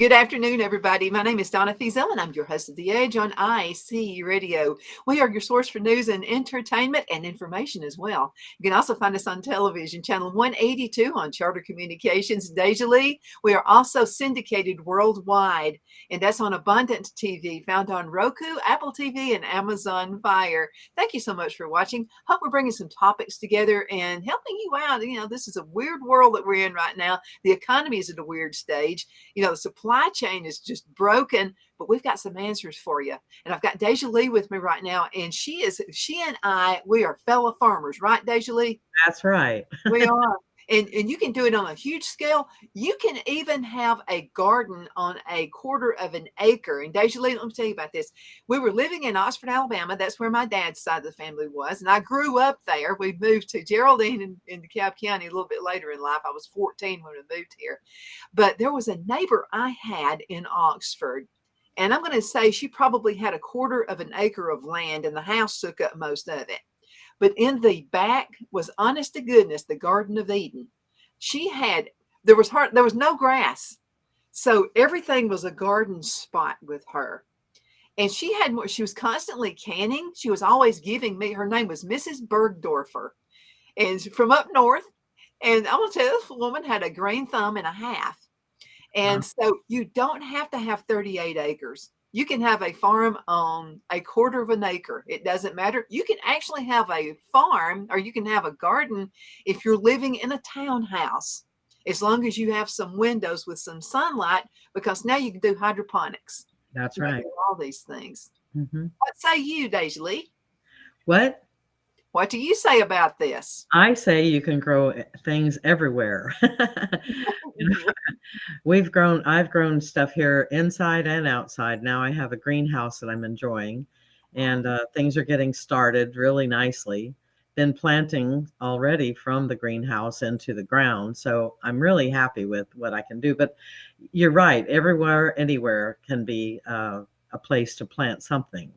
Good afternoon, everybody. My name is Donna and I'm your host of The Edge on IC Radio. We are your source for news and entertainment and information as well. You can also find us on television, channel 182 on Charter Communications, Deja Lee. We are also syndicated worldwide, and that's on Abundant TV, found on Roku, Apple TV, and Amazon Fire. Thank you so much for watching. Hope we're bringing some topics together and helping you out. This is a weird world that we're in right now. The economy is at a weird stage. The supply chain is just broken, but we've got some answers for you. And I've got Deja Lee with me right now, and she and I, we are fellow farmers, right, Deja Lee? That's right. We are. And you can do it on a huge scale. You can even have a garden on a quarter of an acre. And Deja Lee, let me tell you about this. We were living in Oxford, Alabama. That's where my dad's side of the family was. And I grew up there. We moved to Geraldine in DeKalb County a little bit later in life. I was 14 when we moved here. But there was a neighbor I had in Oxford. And I'm going to say she probably had a quarter of an acre of land, and the house took up most of it. But in the back was, honest to goodness, the Garden of Eden. There was no grass. So everything was a garden spot with her. And she was constantly canning. She was always giving me, her name was Mrs. Bergdorfer, and from up north. And I'm going to tell you, this woman had a green thumb and a half. And so you don't have to have 38 acres. You can have a farm on a quarter of an acre. It doesn't matter. You can actually have a farm, or you can have a garden if you're living in a townhouse, as long as you have some windows with some sunlight, because now you can do hydroponics. That's You can right. do all these things. hmm What say you, Deja Lee? What What do you say about this? I say, you can grow things everywhere. I've grown stuff here inside and outside. Now I have a greenhouse that I'm enjoying, and things are getting started really nicely. Been planting already from the greenhouse into the ground. So I'm really happy with what I can do. But you're right, everywhere, anywhere can be a place to plant something.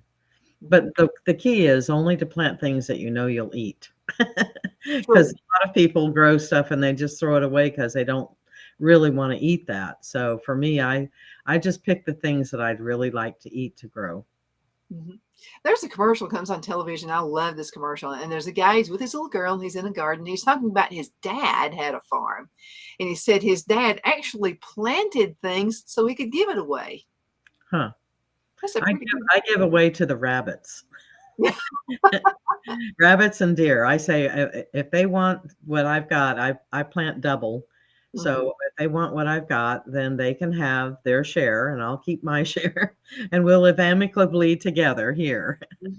But the key is only to plant things that you know you'll eat. Because True. a lot of people grow stuff and they just throw it away because they don't really want to eat that. So for me, I just pick the things that I'd really like to eat to grow. Mhm. There's a commercial comes on television. I love this commercial. And there's a guy, he's with his little girl, and he's in a garden. He's talking about his dad had a farm. And he said his dad actually planted things so he could give it away. Huh. That's a I pretty give good. I give away to the rabbits. Rabbits and deer. I say, if they want what I've got, I plant double. Mhm, So if they want what I've got, then they can have their share and I'll keep my share, and we'll live amicably together here. mhm.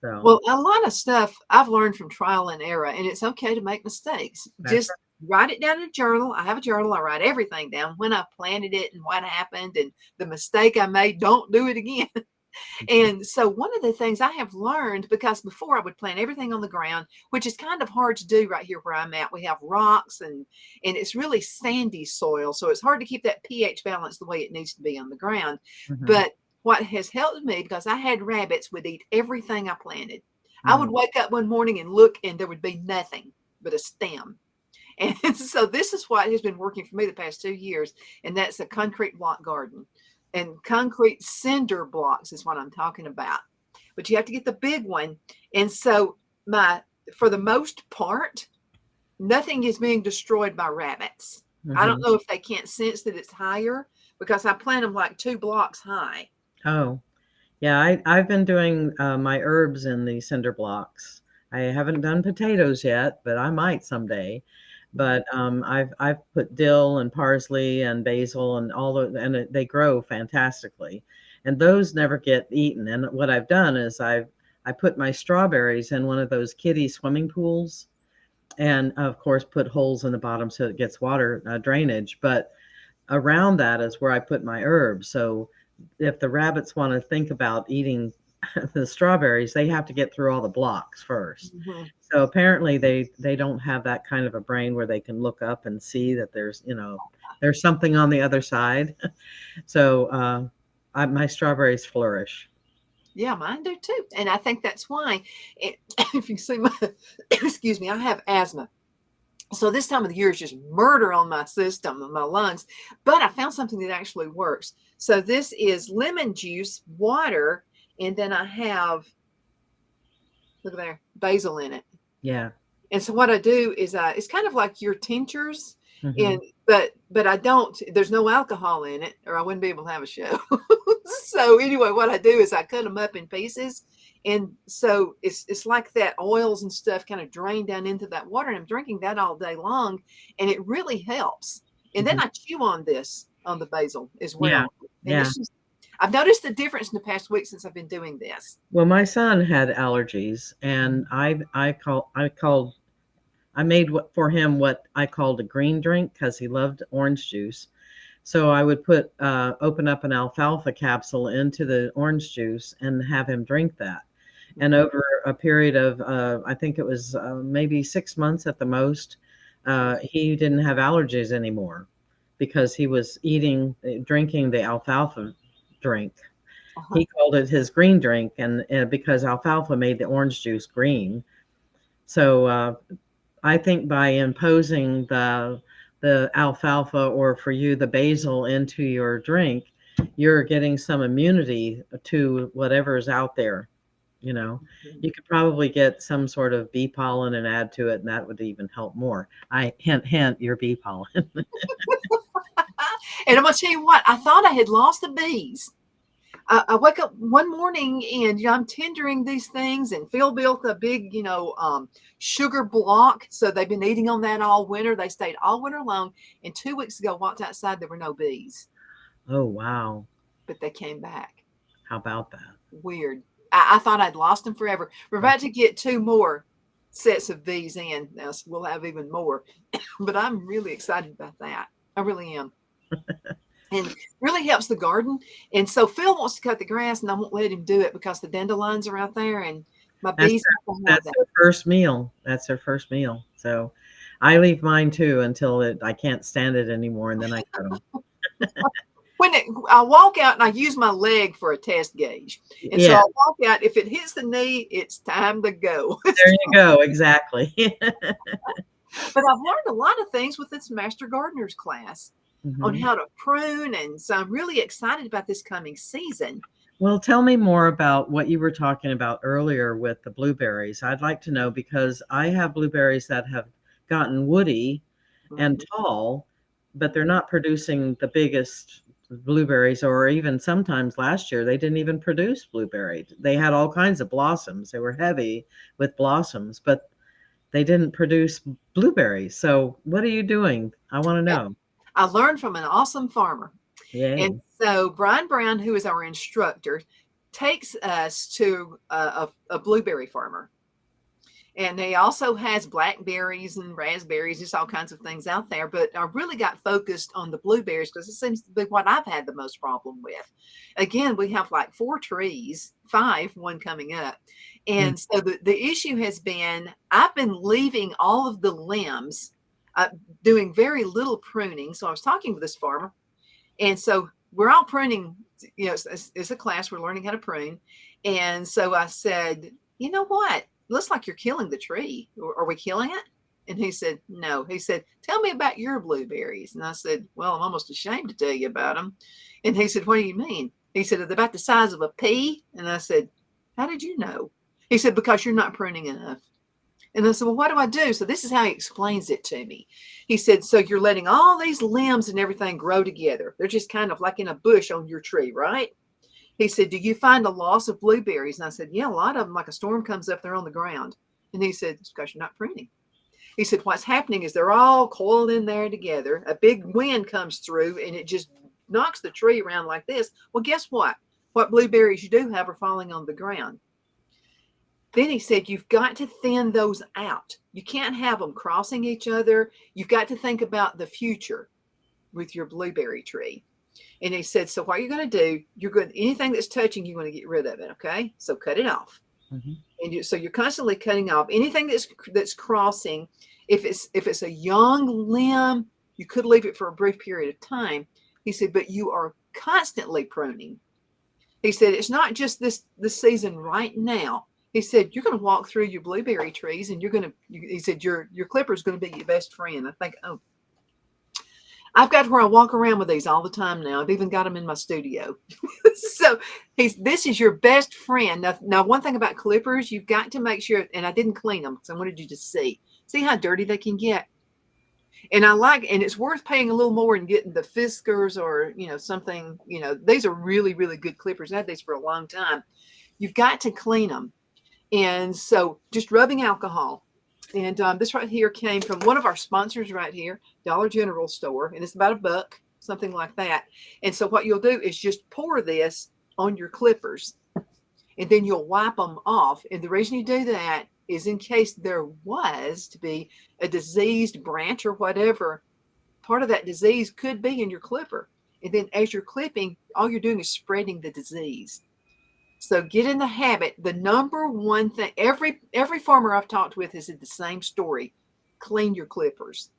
So Well, a lot of stuff I've learned from trial and error, and it's okay to make mistakes. that's Just right. write it down in a journal. I have a journal. I write everything down, when I planted it and what happened and the mistake I made. Don't do it again. Mhm. And so one of the things I have learned, because before I would plant everything on the ground, which is kind of hard to do right here where I'm at. We have rocks and it's really sandy soil. So it's hard to keep that pH balance the way it needs to be on the ground. Mhm. But what has helped me, because I had rabbits would eat everything I planted. I would Mm. wake up one morning and look, and there would be nothing but a stem. And so this is what has been working for me the past 2 years, and that's a concrete block garden. And concrete cinder blocks is what I'm talking about. But you have to get the big one. And so my for the most part, nothing is being destroyed by rabbits. I don't Mhm. know if they can't sense that it's higher, because I plant them like 2 blocks high. Oh, yeah, I've been doing my herbs in the cinder blocks. I haven't done potatoes yet, but I might someday. Mhm. But I've put dill and parsley and basil and they grow fantastically, and those never get eaten. And what I've done is I put my strawberries in one of those kiddie swimming pools, and of course put holes in the bottom so it gets water drainage. But around that is where I put my herbs. So if the rabbits want to think about eating the strawberries, they have to get through all the blocks first. Mhm. So apparently they don't have that kind of a brain where they can look up and see that there's something on the other side. So my strawberries flourish. Yeah, mine do too. And I think that's why, if you see my, excuse me, I have asthma. So this time of the year is just murder on my system and my lungs. But I found something that actually works. So this is lemon juice, water, and then I have, look at there, basil in it. Yeah. And so what I do is it's kind of like your tinctures, Hmm. and but I don't. There's no alcohol in it, or I wouldn't be able to have a show. So anyway, what I do is I cut them up in pieces, and so it's like that oils and stuff kind of drain down into that water, and I'm drinking that all day long, and it really helps. And then Hmm. I chew on this on the basil as Yeah. well, and Yeah. it's just I've noticed a difference in the past week since I've been doing this. Well, my son had allergies, and I made for him what I called a green drink because he loved orange juice. So I would open up an alfalfa capsule into the orange juice and have him drink that. And Mhm. over a period of, I think it was maybe 6 months at the most, he didn't have allergies anymore because he was drinking the alfalfa drink. Uh-huh. He called it his green drink, and because alfalfa made the orange juice green. So I think by imposing the alfalfa, or for you the basil, into your drink, you're getting some immunity to whatever's out there. You know, Mhm. you could probably get some sort of bee pollen and add to it, and that would even help more. I hint hint your bee pollen. And I'm gonna tell you what, I thought I had lost the bees. I wake up one morning and I'm tendering these things, and Phil built a big, sugar block. So they've been eating on that all winter. They stayed all winter long. And 2 weeks ago, walked outside, there were no bees, Oh wow, but they came back. how about that? Weird. I thought I'd lost them forever. We're about to get two more sets of bees in. Now, so we'll have even more. But I'm really excited about that. I really am. And really helps the garden. And so Phil wants to cut the grass, and I won't let him do it because the dandelions are out there, and my That's bees have to have that's that. their first meal. That's their first meal. So I leave mine too until I can't stand it anymore, and then I cut them. I walk out and I use my leg for a test gauge, and so Yeah, I walk out. If it hits the knee, it's time to go. there you go. Exactly. But I've learned a lot of things with this Master Gardener's class on Hmm. how to prune, and so I'm really excited about this coming season. Well, tell me more about what you were talking about earlier with the blueberries. I'd like to know because I have blueberries that have gotten woody and Mhm. tall, but they're not producing the biggest blueberries, or even sometimes last year they didn't even produce blueberry. They had all kinds of blossoms. They were heavy with blossoms, but they didn't produce blueberries. So, what are you doing? I want to Yeah. know. I learned from an awesome farmer. And Yay. so Brian Brown, who is our instructor, takes us to a blueberry farmer. And he also has blackberries and raspberries, just all kinds of things out there. But I really got focused on the blueberries because it seems to be what I've had the most problem with. Again, we have like four trees, five, one coming up. Mm. And so the issue has been I've been leaving all of the limbs, uh, doing very little pruning. So I was talking to this farmer, and so we're all pruning, it's a class, we're learning how to prune. And so I said, you know what? Looks like you're killing the tree. Are we killing it? And he said, no. He said, tell me about your blueberries. And I said, well, I'm almost ashamed to tell you about them. And he said, what do you mean? He said, they're about the size of a pea. And I said, how did you know? He said, because you're not pruning enough. And I said, well, what do I do? So this is how he explains it to me. He said, so you're letting all these limbs and everything grow together. They're just kind of like in a bush on your tree, right? He said, do you find a loss of blueberries? And I said, yeah, a lot of them, like a storm comes up, they're on the ground. And he said, it's because you're not pruning. He said, what's happening is they're all coiled in there together. A big wind comes through and it just knocks the tree around like this. Well, guess what? What blueberries you do have are falling on the ground. Then he said, you've got to thin those out. You can't have them crossing each other. You've got to think about the future with your blueberry tree. And he said, so what you're going to do, you're going anything that's touching, you want to get rid of it. Okay. So cut it off. Mhm. And so you're constantly cutting off anything that's crossing. If it's a young limb, you could leave it for a brief period of time. He said, but you are constantly pruning. He said, it's not just this season right now. He said, you're going to walk through your blueberry trees and he said, your clipper is going to be your best friend. I think, oh, I've got where I walk around with these all the time now. I've even got them in my studio. So this is your best friend. Now, one thing about clippers, you've got to make sure, and I didn't clean them because I wanted you to see how dirty they can get. And and it's worth paying a little more and getting the Fiskars or, something, these are really, really good clippers. I had these for a long time. You've got to clean them. And so just rubbing alcohol. And this right here came from one of our sponsors right here, Dollar General store. And it's about $1, something like that. And so what you'll do is just pour this on your clippers. And then you'll wipe them off. And the reason you do that is in case there was to be a diseased branch or whatever, part of that disease could be in your clipper. And then as you're clipping, all you're doing is spreading the disease. So get in the habit. The number one thing, every farmer I've talked with has said the same story. Clean your clippers.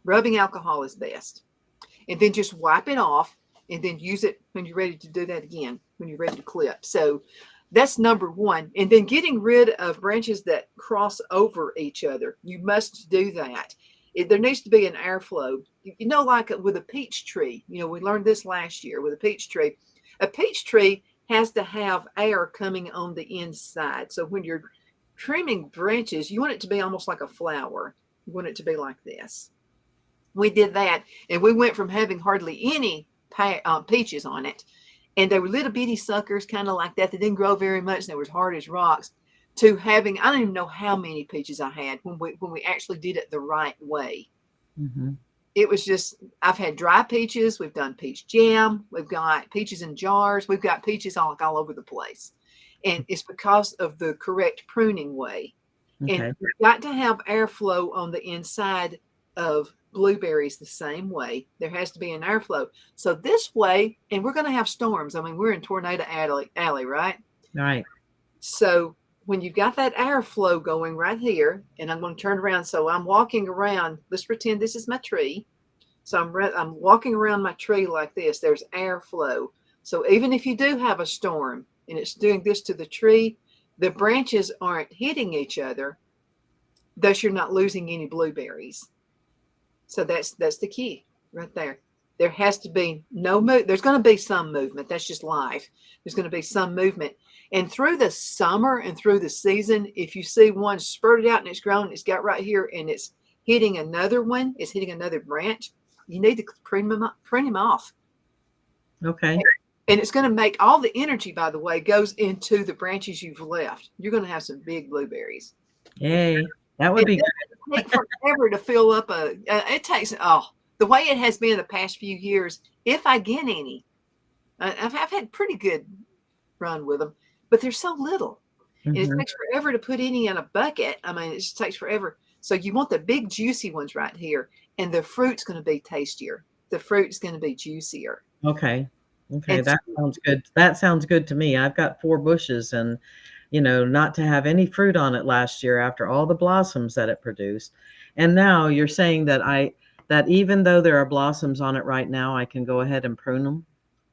Rubbing alcohol is best. And then just wipe it off and then use it when you're ready to do that again, when you're ready to clip. So that's number one. And then getting rid of branches that cross over each other. You must do that. There needs to be an airflow. Like with a peach tree, we learned this last year with a peach tree. A peach tree has to have air coming on the inside. So when you're trimming branches, you want it to be almost like a flower. You want it to be like this. We did that, and we went from having hardly any peaches on it, and they were little bitty suckers, kind of like that. They didn't grow very much, and they were as hard as rocks, to having, I don't even know how many peaches I had when we actually did it the right way. Mm-hmm. It was just, I've had dry peaches. We've done peach jam. We've got peaches in jars. We've got peaches all over the place. And it's because of the correct pruning way. Okay. And you've got to have airflow on the inside of blueberries the same way. There has to be an airflow. So this way, and we're going to have storms. I mean, we're in Tornado Alley, right? Right. So when you've got that airflow going right here, and I'm going to turn around. So I'm walking around. Let's pretend this is my tree. So I'm walking around my tree like this. There's airflow. So even if you do have a storm and it's doing this to the tree, the branches aren't hitting each other. Thus, you're not losing any blueberries. So that's the key right there. There has to be no move. There's going to be some movement. That's just life. There's going to be some movement. And through the summer and through the season, if you see one spurted out and it's grown, it's got right here and it's hitting another one, it's hitting another branch, you need to prune him off. Okay. And it's going to make all the energy, by the way, goes into the branches you've left. You're going to have some big blueberries. Yay. That would be good. It takes forever to fill up it takes, the way it has been the past few years, if I get any, I've had pretty good run with them, but they're so little. Mm-hmm. And it takes forever to put any in a bucket. I mean, it just takes forever. So you want the big juicy ones right here, and the fruit's going to be tastier. The fruit's going to be juicier. Okay. That sounds good. That sounds good to me. I've got 4 bushes and, not to have any fruit on it last year after all the blossoms that it produced. And now you're saying that even though there are blossoms on it right now, I can go ahead and prune them?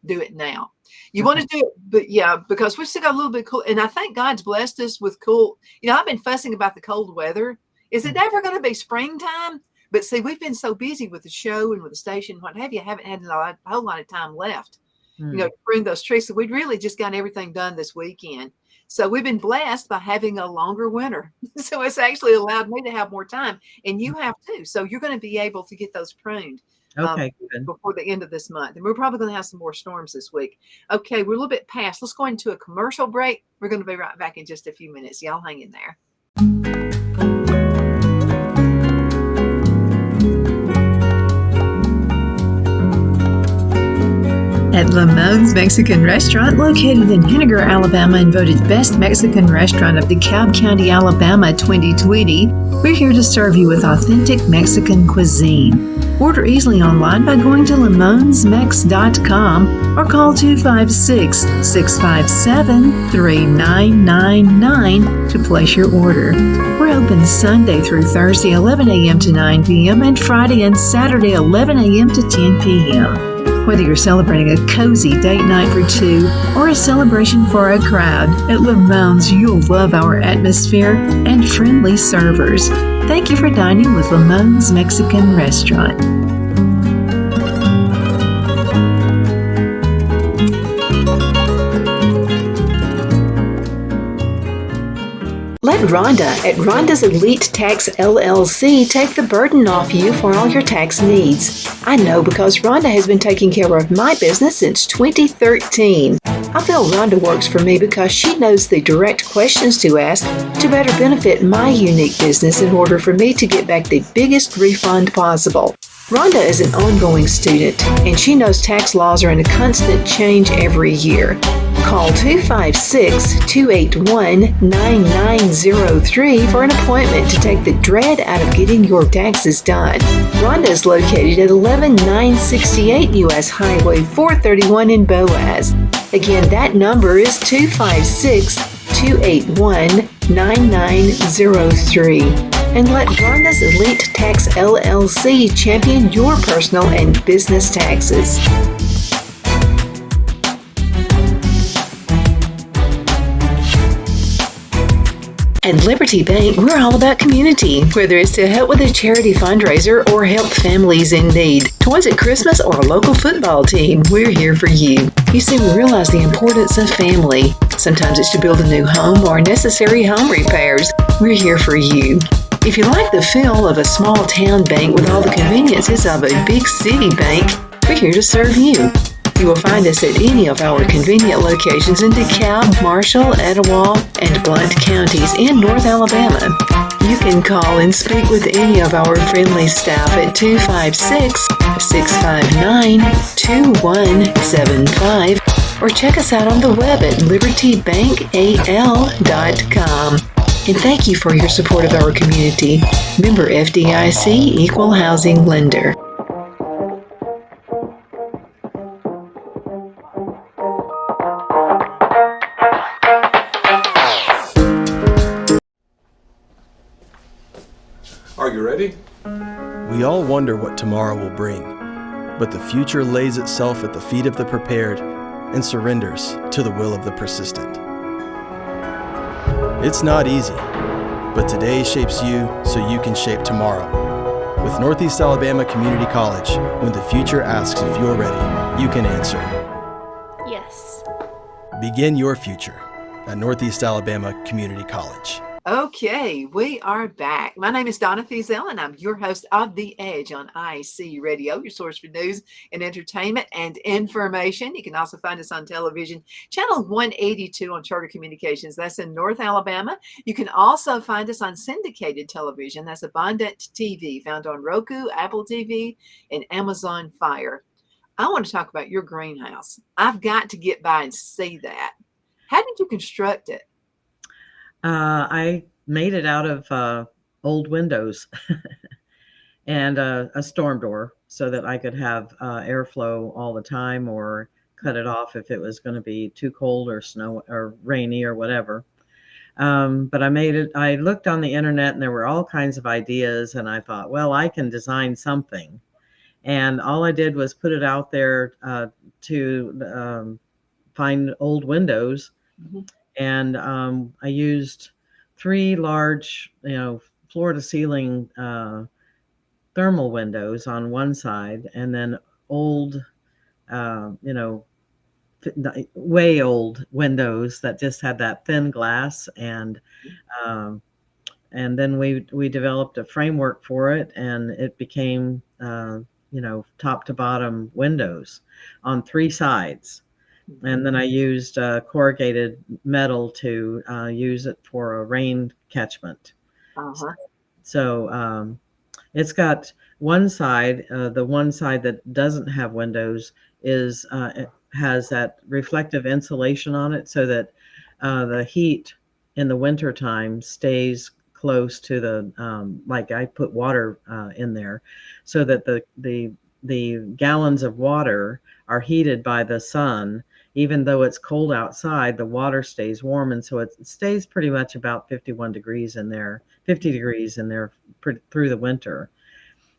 Do it now. You want to do it, but yeah, because we've still got a little bit cool. And I think God's blessed us with cool. I've been fussing about the cold weather. Is it ever going to be springtime? But see, we've been so busy with the show and with the station, what have you, haven't had a whole lot of time left, to prune those trees. So we'd really just got everything done this weekend. So we've been blessed by having a longer winter. So it's actually allowed me to have more time, and you have too. So you're going to be able to get those pruned. Okay, good. Before the end of this month. And we're probably going to have some more storms this week. Okay, we're a little bit past. Let's go into a commercial break. We're going to be right back in just a few minutes. Y'all hang in there. At Lamone's Mexican Restaurant, located in Henniger, Alabama, and voted Best Mexican Restaurant of DeKalb County, Alabama 2020, we're here to serve you with authentic Mexican cuisine. Order easily online by going to lamonsmex.com or call 256-657-3999 to place your order. We're open Sunday through Thursday, 11 a.m. to 9 p.m. and Friday and Saturday, 11 a.m. to 10 p.m. Whether you're celebrating a cozy date night for two or a celebration for a crowd, at Lamone's you'll love our atmosphere and friendly servers. Thank you for dining with Lamone's Mexican Restaurant. Let Rhonda at Rhonda's Elite Tax LLC take the burden off you for all your tax needs. I know because Rhonda has been taking care of my business since 2013. I feel Rhonda works for me because she knows the direct questions to ask to better benefit my unique business in order for me to get back the biggest refund possible. Rhonda is an ongoing student, and she knows tax laws are in a constant change every year. Call 256-281-9903 for an appointment to take the dread out of getting your taxes done. Rhonda is located at 11968 U.S. Highway 431 in Boaz. Again, that number is 256-281-9903. And let Rhonda's Elite Tax LLC champion your personal and business taxes. At Liberty Bank, we're all about community, whether it's to help with a charity fundraiser or help families in need. Toys at Christmas or a local football team, we're here for you. You see, we realize the importance of family. Sometimes it's to build a new home or necessary home repairs. We're here for you. If you like the feel of a small town bank with all the conveniences of a big city bank, we're here to serve you. You will find us at any of our convenient locations in DeKalb, Marshall, Etowah, and Blount counties in North Alabama. You can call and speak with any of our friendly staff at 256-659-2175 or check us out on the web at libertybankal.com. And thank you for your support of our community. Member FDIC Equal Housing Lender. Are you ready? We all wonder what tomorrow will bring, but the future lays itself at the feet of the prepared and surrenders to the will of the persistent. It's not easy, but today shapes you so you can shape tomorrow. With Northeast Alabama Community College, when the future asks if you're ready, you can answer. Yes. Begin your future at Northeast Alabama Community College. Okay, we are back. My name is Donna, and I'm your host of The Edge on IC Radio, your source for news and entertainment and information. You can also find us on television, channel 182 on Charter Communications. That's in North Alabama. You can also find us on syndicated television. That's Abundant TV, found on Roku, Apple TV, and Amazon Fire. I want to talk about your greenhouse. I've got to get by and see that. How did you construct it? I made it out of old windows and a storm door so that I could have airflow all the time or cut it off if it was going to be too cold or snow or rainy or whatever. But I made it. I looked on the internet and there were all kinds of ideas, and I thought, well, I can design something. And all I did was put it out there to find old windows. Mm-hmm. And I used 3 large, floor to ceiling thermal windows on one side, and then old, way old windows that just had that thin glass. And then we developed a framework for it, and it became, top to bottom windows on 3 sides. And then I used corrugated metal to use it for a rain catchment. Uh-huh. So it's got one side, the one side that doesn't have windows it has that reflective insulation on it so that the heat in the wintertime stays close to the, like I put water in there so that the gallons of water are heated by the sun. Even though it's cold outside, the water stays warm, and so it stays pretty much about 51 degrees in there, 50 degrees in there through the winter.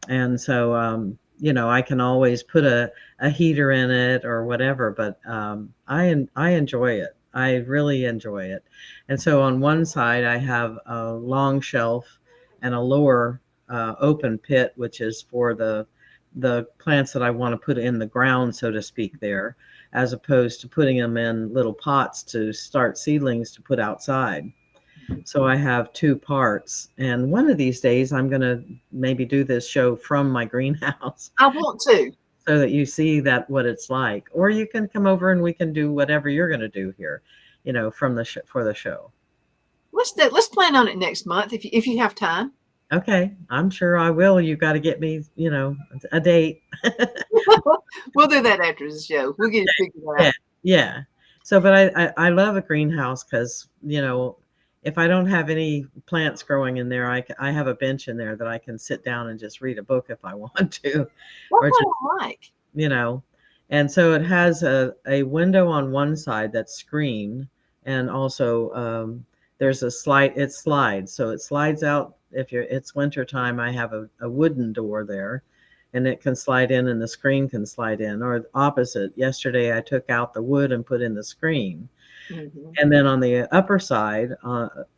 And so, I can always put a heater in it or whatever, but I enjoy it. I really enjoy it. And so on one side, I have a long shelf and a lower open pit, which is for the plants that I want to put in the ground, so to speak, there, as opposed to putting them in little pots to start seedlings to put outside. So I have two parts, and one of these days I'm going to maybe do this show from my greenhouse I want to. so that you see that what it's like. Or you can come over and we can do whatever you're going to do here, from the for the show. Let's plan on it next month if you have time. Okay, I'm sure I will. You got to get me, a date. We'll do that after the show. We'll get it figured Yeah, out. yeah. So, but I love a greenhouse because, if I don't have any plants growing in there, I have a bench in there that I can sit down and just read a book if I want to, That's or what just, I like. you know. And so it has a window on one side that's screened, and also there's it slides. So it slides out. If it's winter time, I have a wooden door there, and it can slide in and the screen can slide in, or opposite. Yesterday I took out the wood and put in the screen. Mm-hmm. And then on the upper side,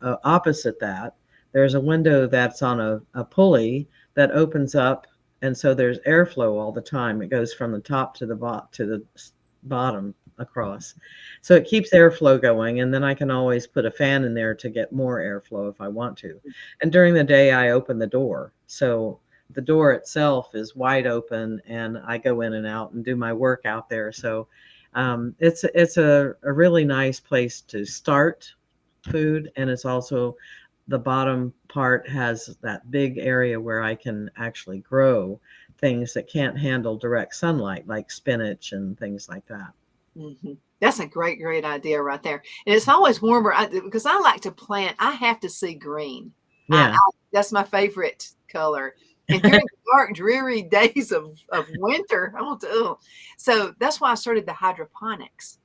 opposite that, there's a window that's on a pulley that opens up, and so there's airflow all the time. It goes from the top to the bottom across, so it keeps airflow going. And then I can always put a fan in there to get more airflow if I want to. And during the day, I open the door, so the door itself is wide open, and I go in and out and do my work out there. So it's a really nice place to start food, and it's also the bottom part has that big area where I can actually grow things that can't handle direct sunlight, like spinach and things like that. Mm-hmm. That's a great idea right there. And it's always warmer because I like to plant. I have to see green. Yeah. That's my favorite color. And during the dark, dreary days of winter, I want to. Ugh. So that's why I started the hydroponics.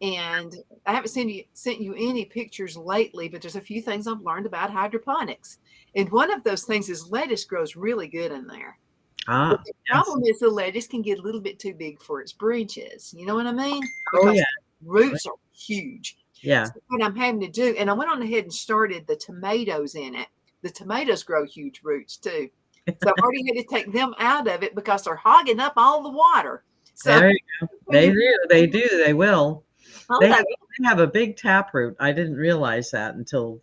And I haven't sent you any pictures lately, but there's a few things I've learned about hydroponics. And one of those things is lettuce grows really good in there. But the Yes. problem is the lettuce can get a little bit too big for its branches. You know what I mean? Oh, Because yeah. roots are huge. Yeah. So what I'm having to do, and I went on ahead and started the tomatoes in it. The tomatoes grow huge roots too. So I've already had to take them out of it because they're hogging up all the water. So There you go. They do. They do. They will. They okay. have a big taproot. I didn't realize that until,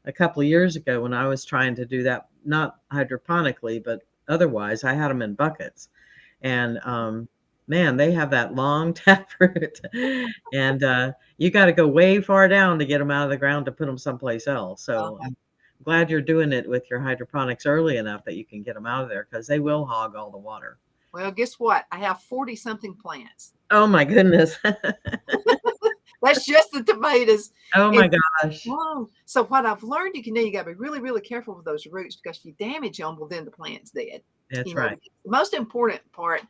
a couple of years ago when I was trying to do that, not hydroponically, but otherwise. I had them in buckets. And man, they have that long taproot. And you got to go way far down to get them out of the ground to put them someplace else. So I'm glad you're doing it with your hydroponics early enough that you can get them out of there, because they will hog all the water. Well, guess what? I have 40 something plants. Oh my goodness. That's just the tomatoes. Oh my gosh. Wow. So what I've learned you can do, you got to be really, really careful with those roots, because if you damage them, well, then the plant's dead. That's right. The most important part,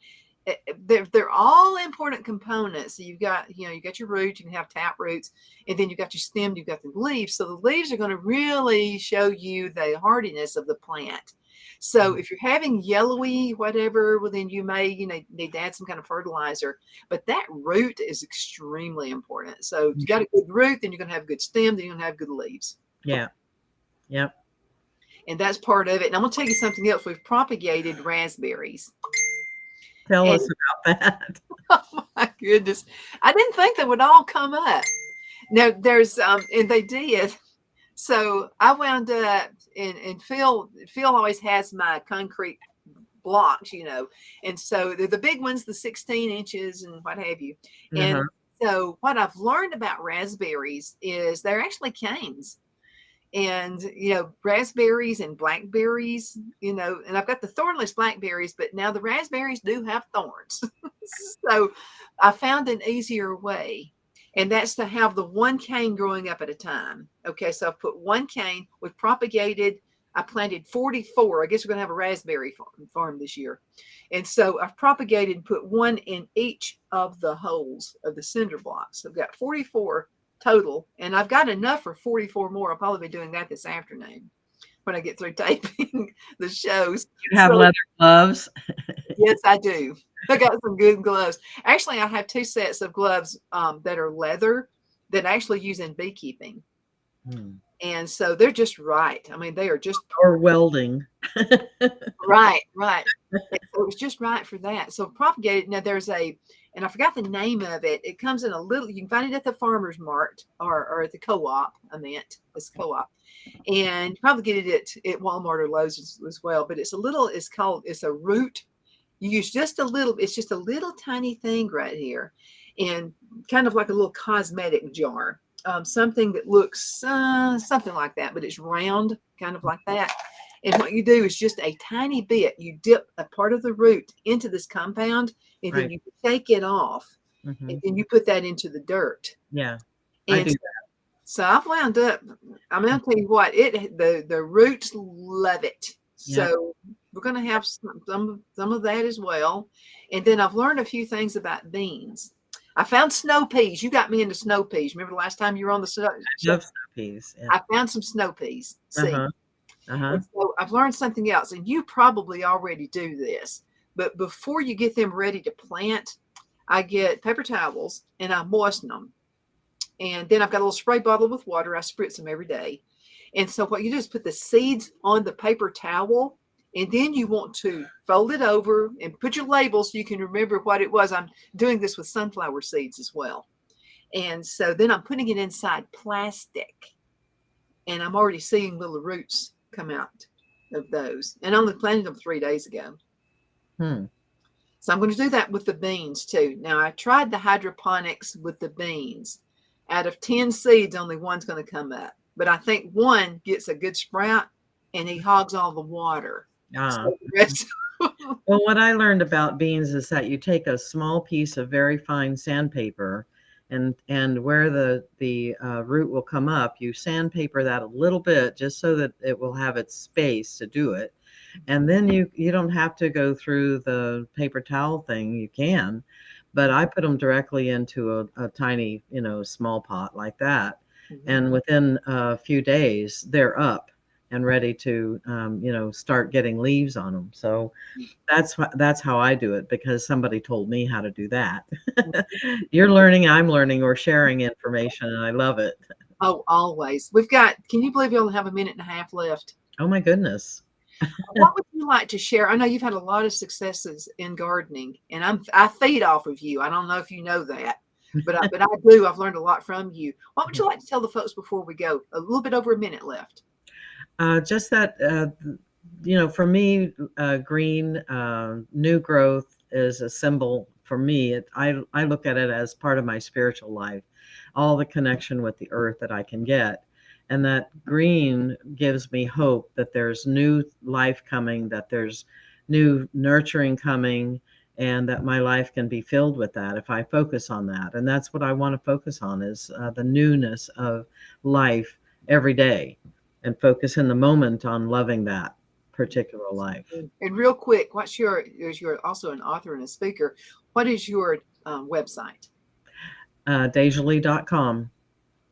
they're all important components. So you got your roots, you can have tap roots, and then you got your stem, you've got the leaves. So the leaves are going to really show you the hardiness of the plant. So if you're having yellowy whatever, well, then you may need to add some kind of fertilizer. But that root is extremely important. So if you got a good root, then you're going to have a good stem, then you're going to have good leaves. Yeah. Yep. And that's part of it. And I'm going to tell you something else. We've propagated raspberries. Tell us about that. Oh my goodness. I didn't think they would all come up. Now there's and they did. So I wound up and Phil always has my concrete blocks, and so they're the big ones, the 16 inches and what have you. And so what I've learned about raspberries is they're actually canes. And raspberries and blackberries, and I've got the thornless blackberries, but now the raspberries do have thorns. So I found an easier way, and that's to have the one cane growing up at a time. Okay, so I've put one cane. We've propagated. I planted 44. I guess we're going to have a raspberry farm this year. And so I've propagated and put one in each of the holes of the cinder blocks. So I've got 44 total, and I've got enough for 44 more. I'll probably be doing that this afternoon. when I get through taping the shows. You have leather gloves. Yes, I do. I got some good gloves. Actually, I have 2 sets of gloves that are leather that I actually use in beekeeping. And so they're just right. I mean, they are just Or welding. right. And so it was just right for that. So propagated. Now there's and I forgot the name of it. It comes in a little, you can find it at the farmer's mart or at the co-op. I meant it's co-op. And probably get it at Walmart or Lowe's as well. But it's a root. You use just a little, it's just a little tiny thing right here, and kind of like a little cosmetic jar. Something that looks something like that, but it's round, kind of like that. And what you do is just a tiny bit. You dip a part of the root into this compound, and then you take it off, and then you put that into the dirt. Yeah, and I do. So I've wound up. I'm going to tell you what, the roots love it. So we're going to have some of that as well. And then I've learned a few things about beans. I found snow peas. You got me into snow peas. Remember the last time you were on the snow? I love snow peas. Yeah. I found some snow peas. See, And so I've learned something else, and you probably already do this. But before you get them ready to plant, I get paper towels and I moisten them. And then I've got a little spray bottle with water. I spritz them every day. And so what you do is put the seeds on the paper towel, and then you want to fold it over and put your label so you can remember what it was. I'm doing this with sunflower seeds as well. And so then I'm putting it inside plastic, and I'm already seeing little roots come out of those. And I only planted them 3 days ago. So I'm going to do that with the beans too. Now I tried the hydroponics with the beans. Out of 10 seeds, only one's going to come up. But I think one gets a good sprout, and he hogs all the water. So the rest Well, what I learned about beans is that you take a small piece of very fine sandpaper, and where the root will come up, you sandpaper that a little bit just so that it will have its space to do it. And then you don't have to go through the paper towel thing. You can, but I put them directly into a tiny, small pot like that. And within a few days, they're up and ready to, start getting leaves on them. So that's how I do it, because somebody told me how to do that. You're learning, I'm learning, or sharing information, and I love it. Oh, always. Can you believe we only have a minute and a half left? Oh my goodness. What would you like to share? I know you've had a lot of successes in gardening, and I feed off of you. I don't know if you know that, but I do. I've learned a lot from you. What would you like to tell the folks before we go? A little bit over a minute left. Just that, for me, green, new growth is a symbol for me. I look at it as part of my spiritual life, all the connection with the earth that I can get. And that green gives me hope that there's new life coming, that there's new nurturing coming, and that my life can be filled with that if I focus on that. And that's what I want to focus on, is the newness of life every day, and focus in the moment on loving that particular life. And real quick, you're also an author and a speaker. What is your website? Dejoly.com.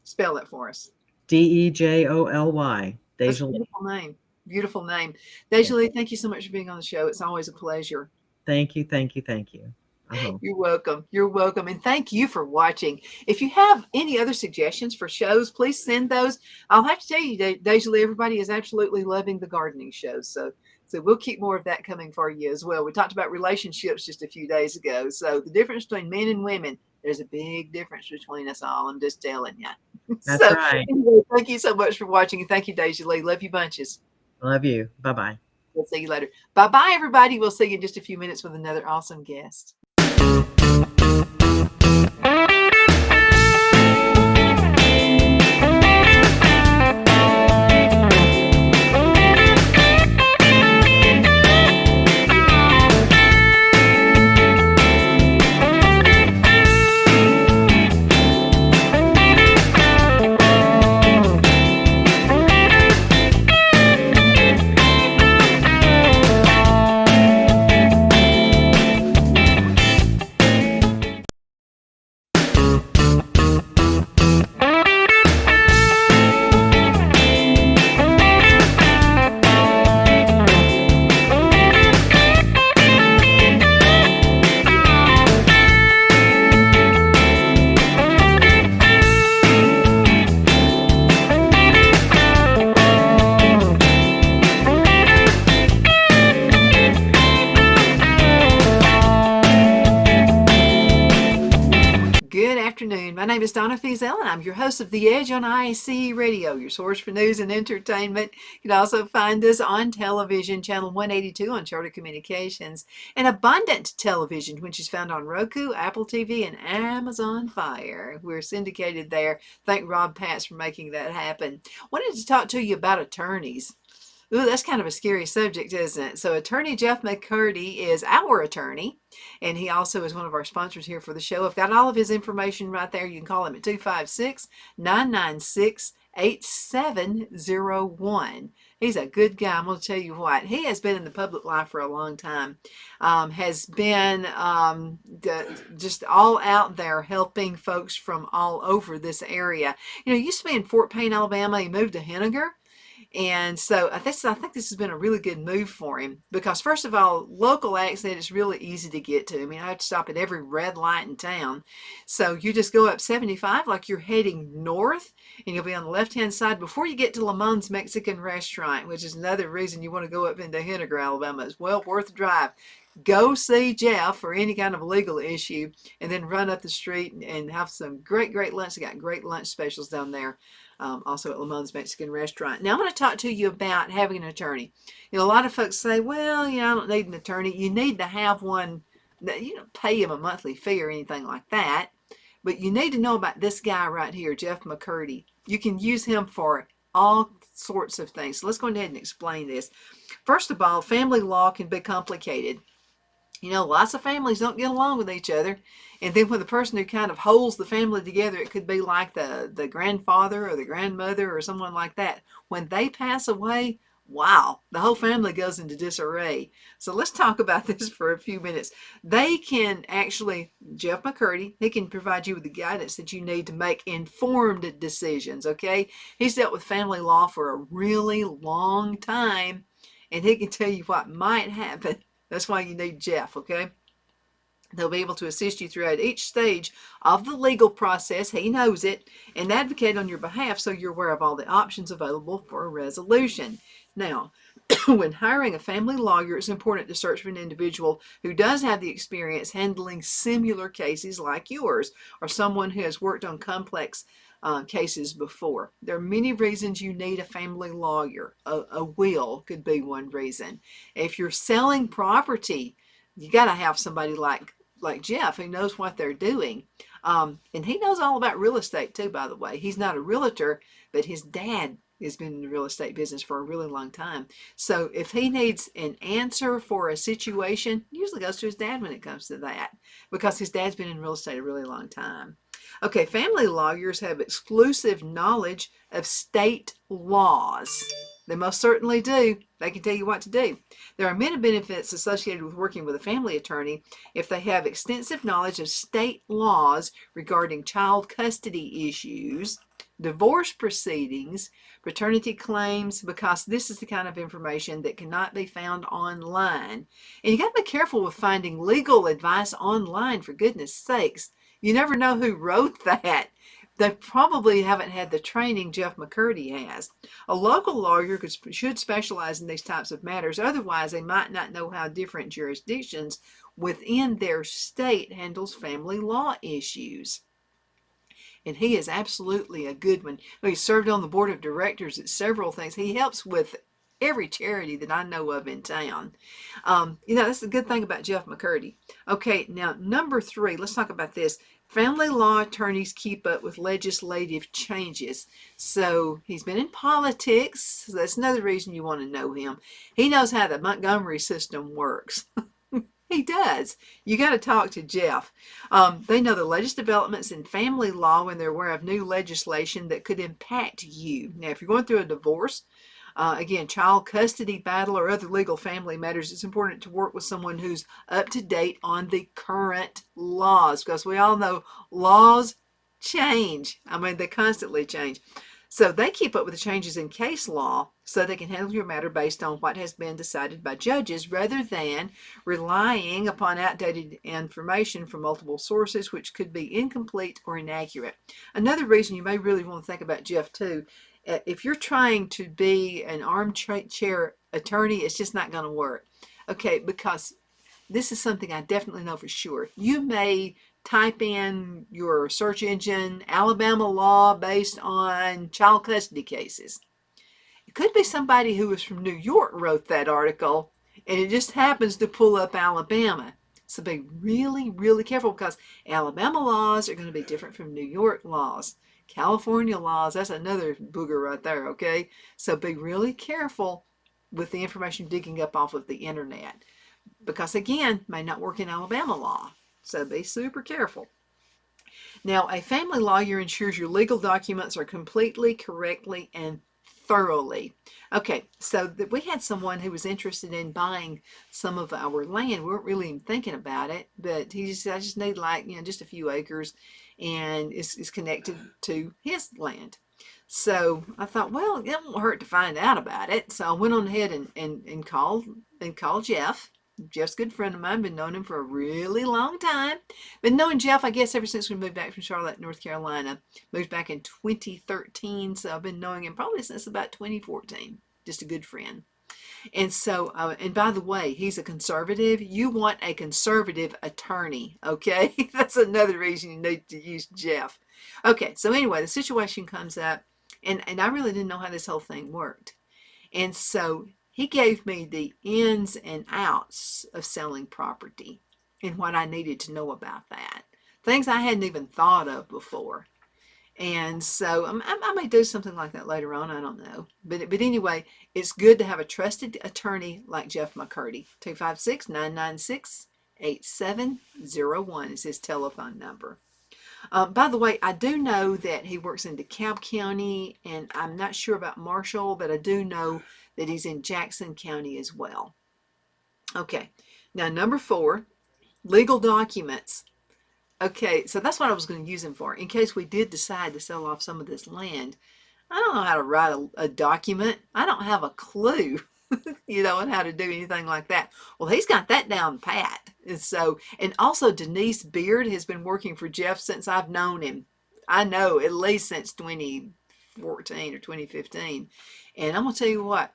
Spell that for us. Dejoly. That's a beautiful name. Beautiful name. Dejoly, thank you so much for being on the show. It's always a pleasure. Thank you. You're welcome. You're welcome. And thank you for watching. If you have any other suggestions for shows, please send those. I'll have to tell you, Dejoly, everybody is absolutely loving the gardening shows. So we'll keep more of that coming for you as well. We talked about relationships just a few days ago. So the difference between men and women, there's a big difference between us all. I'm just telling you. That's right. Anyway, thank you so much for watching. And thank you, Dejoly. Love you bunches. Love you. Bye-bye. We'll see you later. Bye-bye, everybody. We'll see you in just a few minutes with another awesome guest. afternoon. My name is Donna Fiesel, and I'm your host of The Edge on IAC Radio, your source for news and entertainment. You can also find us on television, channel 182 on Charter Communications, and Abundant Television, which is found on Roku, Apple TV, and Amazon Fire. We're syndicated there. Thank Rob Patz for making that happen. Wanted to talk to you about attorneys. Ooh, that's kind of a scary subject, isn't it? So Attorney Jeff McCurdy is our attorney, and he also is one of our sponsors here for the show. I've got all of his information right there. You can call him at 256-996-8701. He's a good guy. I'm going to tell you what. He has been in the public life for a long time, has been just all out there helping folks from all over this area. You know, he used to be in Fort Payne, Alabama. He moved to Henniger. And so I think this has been a really good move for him because, first of all, local access is really easy to get to. I mean, I have to stop at every red light in town. So you just go up 75 like you're heading north, and you'll be on the left-hand side before you get to Lamone's Mexican Restaurant, which is another reason you want to go up into Henniger, Alabama. It's well worth the drive. Go see Jeff for any kind of legal issue, and then run up the street and have some great lunch. They got great lunch specials down there. Also at Lamone's Mexican Restaurant. Now I'm going to talk to you about having an attorney. You know, a lot of folks say, well, you know, I don't need an attorney. You need to have one that you don't pay him a monthly fee or anything like that. But you need to know about this guy right here, Jeff McCurdy. You can use him for all sorts of things. So let's go ahead and explain this. First of all, family law can be complicated. You know, lots of families don't get along with each other. And then when the person who kind of holds the family together, it could be like the grandfather or the grandmother or someone like that. When they pass away, wow, the whole family goes into disarray. So let's talk about this for a few minutes. They can actually, Jeff McCurdy, he can provide you with the guidance that you need to make informed decisions, okay? He's dealt with family law for a really long time, and he can tell you what might happen. That's why you need Jeff, okay? They'll be able to assist you throughout each stage of the legal process. He knows it, and advocate on your behalf so you're aware of all the options available for a resolution. Now, when hiring a family lawyer, it's important to search for an individual who does have the experience handling similar cases like yours, or someone who has worked on complex cases before. There are many reasons you need a family lawyer. A will could be one reason. If you're selling property, you got to have somebody like Jeff who knows what they're doing. And he knows all about real estate too, by the way. He's not a realtor, but his dad has been in the real estate business for a really long time. So if he needs an answer for a situation, he usually goes to his dad when it comes to that, because his dad's been in real estate a really long time. Okay, family lawyers have exclusive knowledge of state laws. They most certainly do. They can tell you what to do. There are many benefits associated with working with a family attorney if they have extensive knowledge of state laws regarding child custody issues, divorce proceedings, paternity claims, because this is the kind of information that cannot be found online. And you got to be careful with finding legal advice online, for goodness sakes. You never know who wrote that. They probably haven't had the training Jeff McCurdy has. A local lawyer should specialize in these types of matters. Otherwise, they might not know how different jurisdictions within their state handles family law issues. And he is absolutely a good one. He served on the board of directors at several things. He helps with every charity that I know of in town. You know, that's the good thing about Jeff McCurdy. Okay, now number 3, let's talk about this. Family law attorneys keep up with legislative changes. So he's been in politics. So that's another reason you want to know him. He knows how the Montgomery system works. He does. You got to talk to Jeff. They know the latest developments in family law when they're aware of new legislation that could impact you. Now, if you're going through a divorce, again, child custody battle, or other legal family matters, it's important to work with someone who's up to date on the current laws, because we all know laws change. I mean, they constantly change. So they keep up with the changes in case law so they can handle your matter based on what has been decided by judges, rather than relying upon outdated information from multiple sources, which could be incomplete or inaccurate. Another reason you may really want to think about Jeff too, if you're trying to be an armchair attorney, it's just not going to work. Okay, because this is something I definitely know for sure. You may type in your search engine, Alabama law based on child custody cases. It could be somebody who was from New York wrote that article, and it just happens to pull up Alabama. So be really, really careful, because Alabama laws are going to be different from New York laws. California laws, that's another booger right there, okay? So be really careful with the information digging up off of the internet, because again, may not work in Alabama law. So be super careful. Now, a family lawyer ensures your legal documents are completely, correctly, and thoroughly. Okay, so we had someone who was interested in buying some of our land. We weren't really even thinking about it, but he just said, I just need like, just a few acres, and it's connected to his land. So I thought, well, it won't hurt to find out about it. So I went on ahead and called Jeff. Jeff's a good friend of mine. Been knowing him for a really long time. Been knowing Jeff, I guess, ever since we moved back from Charlotte, North Carolina. Moved back in 2013, so I've been knowing him probably since about 2014. Just a good friend. And so, and by the way, he's a conservative. You want a conservative attorney, okay? That's another reason you need to use Jeff. Okay, so anyway, the situation comes up, and I really didn't know how this whole thing worked. And so he gave me the ins and outs of selling property and what I needed to know about that. Things I hadn't even thought of before. And so I may do something like that later on. I don't know. But anyway, it's good to have a trusted attorney like Jeff McCurdy. 256-996-8701 is his telephone number. By the way, I do know that he works in DeKalb County, and I'm not sure about Marshall, but I do know that he's in Jackson County as well. Okay, now number 4, legal documents. Okay, so that's what I was going to use him for, in case we did decide to sell off some of this land. I don't know how to write a document. I don't have a clue, on how to do anything like that. Well, he's got that down pat. And also Denise Beard has been working for Jeff since I've known him. I know at least since 2014 or 2015. And I'm going to tell you what,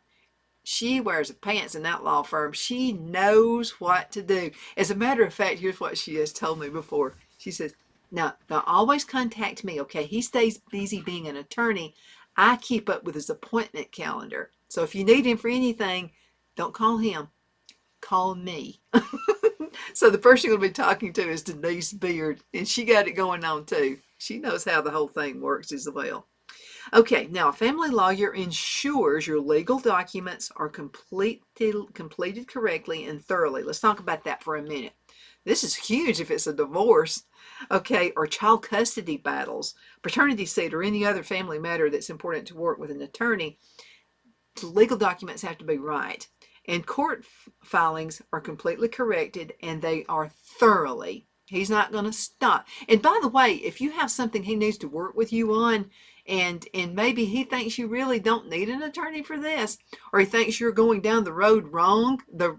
she wears the pants in that law firm. She knows what to do. As a matter of fact, here's what she has told me before. She says, now always contact me, okay? He stays busy being an attorney. I keep up with his appointment calendar. So if you need him for anything, don't call him. Call me. So the person you're going to be talking to is Denise Beard, and she got it going on too. She knows how the whole thing works as well. Okay, now a family lawyer ensures your legal documents are completed correctly and thoroughly. Let's talk about that for a minute. This is huge if it's a divorce, okay, or child custody battles, paternity suit, or any other family matter that's important to work with an attorney. The legal documents have to be right. And court filings are completely corrected, and they are thoroughly. He's not going to stop. And by the way, if you have something he needs to work with you on, and maybe he thinks you really don't need an attorney for this, or he thinks you're going down the road wrong, the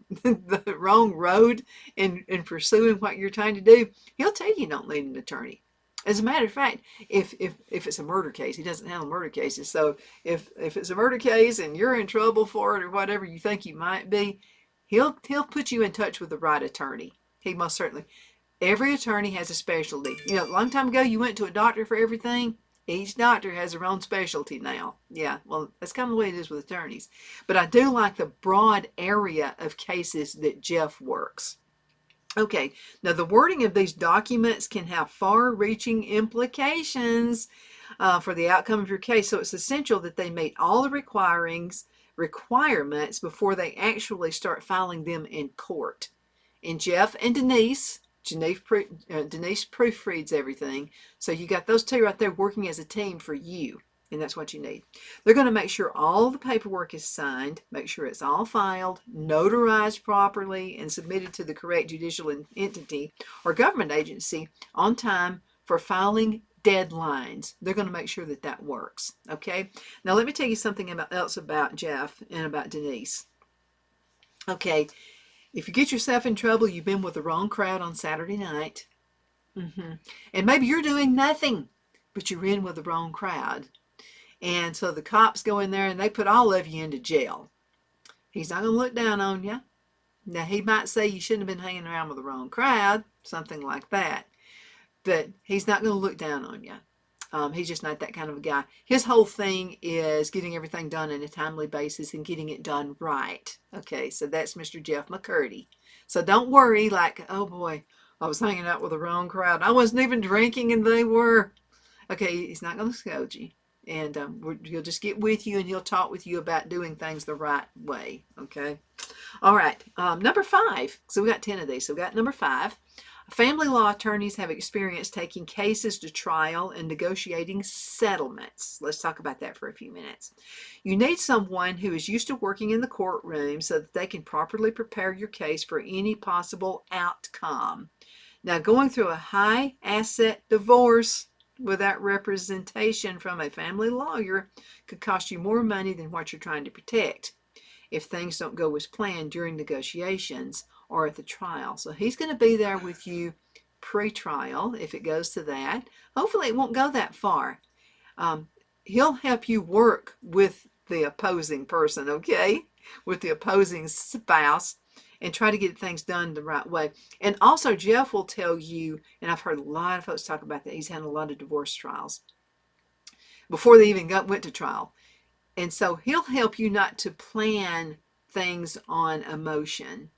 wrong road in pursuing what you're trying to do, he'll tell you don't need an attorney. As a matter of fact, if it's a murder case, he doesn't handle murder cases. So if it's a murder case and you're in trouble for it or whatever you think you might be, he'll put you in touch with the right attorney. He most certainly. Every attorney has a specialty. A long time ago you went to a doctor for everything. Each doctor has their own specialty now. Yeah, well, that's kind of the way it is with attorneys. But I do like the broad area of cases that Jeff works. Okay, now the wording of these documents can have far-reaching implications for the outcome of your case. So it's essential that they meet all the requirements before they actually start filing them in court. And Jeff and Denise proofreads everything. So you got those two right there working as a team for you. And that's what you need. They're going to make sure all the paperwork is signed, make sure it's all filed, notarized properly, and submitted to the correct judicial entity or government agency on time for filing deadlines. They're going to make sure that works. Okay? Now let me tell you something else about Jeff and about Denise. Okay, if you get yourself in trouble, you've been with the wrong crowd on Saturday night. And maybe you're doing nothing, but you're in with the wrong crowd. And so the cops go in there and they put all of you into jail. He's not going to look down on you. Now, he might say you shouldn't have been hanging around with the wrong crowd, something like that. but he's not going to look down on you. He's just not that kind of a guy. His whole thing is getting everything done on a timely basis and getting it done right. Okay, so that's Mr. Jeff McCurdy. So don't worry like, oh boy, I was hanging out with the wrong crowd. I wasn't even drinking and they were. Okay, he's not going to scold you. And he'll just get with you and he'll talk with you about doing things the right way. Okay. All right. Number 5. So we got 10 of these. So we got number 5. Family law attorneys have experience taking cases to trial and negotiating settlements. Let's talk about that for a few minutes. You need someone who is used to working in the courtroom so that they can properly prepare your case for any possible outcome. Now, going through a high asset divorce without representation from a family lawyer could cost you more money than what you're trying to protect if things don't go as planned during negotiations or at the trial. So he's going to be there with you pre-trial if it goes to that. Hopefully it won't go that far. He'll help you work with the opposing person, okay? With the opposing spouse, and try to get things done the right way. And also Jeff will tell you, and I've heard a lot of folks talk about that, he's had a lot of divorce trials before they even went to trial. And so he'll help you not to plan things on emotion.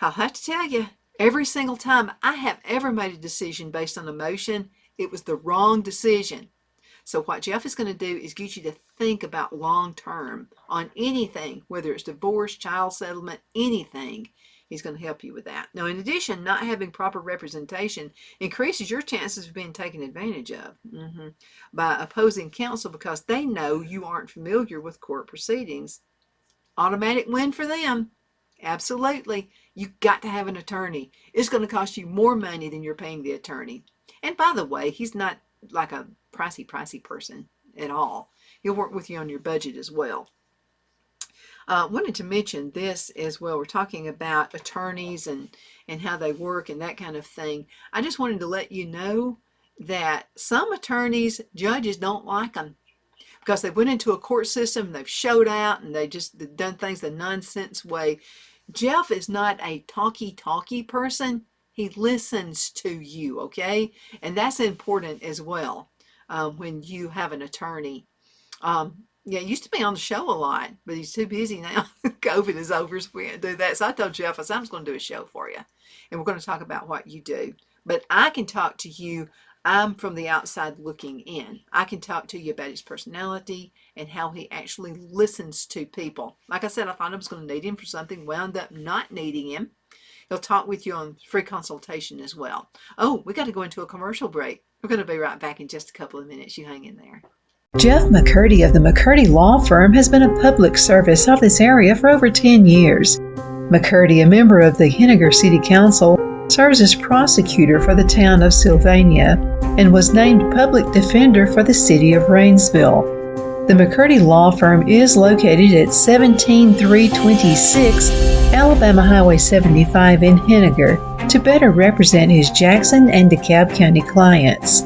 I'll have to tell you, every single time I have ever made a decision based on emotion, it was the wrong decision. So what Jeff is going to do is get you to think about long term on anything, whether it's divorce, child settlement, anything. He's going to help you with that. Now, in addition, not having proper representation increases your chances of being taken advantage of by opposing counsel because they know you aren't familiar with court proceedings. Automatic win for them. Absolutely. You've got to have an attorney. It's going to cost you more money than you're paying the attorney. And by the way, he's not like a pricey person at all. He'll work with you on your budget as well. Wanted to mention this as well. We're talking about attorneys and how they work and that kind of thing. I just wanted to let you know that some attorneys, judges don't like them because they went into a court system and they've showed out and they've done things the nonsense way. Jeff is not a talky person. He listens to you, okay? And that's important as well when you have an attorney. Yeah, he used to be on the show a lot, but he's too busy now. COVID is over, so we can't do that. So I told Jeff, I said, I'm just going to do a show for you. And we're going to talk about what you do. But I can talk to you. I'm from the outside looking in. I can talk to you about his personality and how he actually listens to people. Like I said, I thought I was going to need him for something, wound up not needing him. He'll talk with you on free consultation as well. Oh, we got to go into a commercial break. We're going to be right back in just a couple of minutes. You hang in there. Jeff McCurdy of the McCurdy Law Firm has been a public service of this area for over 10 years. McCurdy, a member of the Henniger City Council, serves as prosecutor for the town of Sylvania and was named public defender for the city of Rainsville. The McCurdy Law Firm is located at 17326 Alabama Highway 75 in Henniger to better represent his Jackson and DeKalb County clients.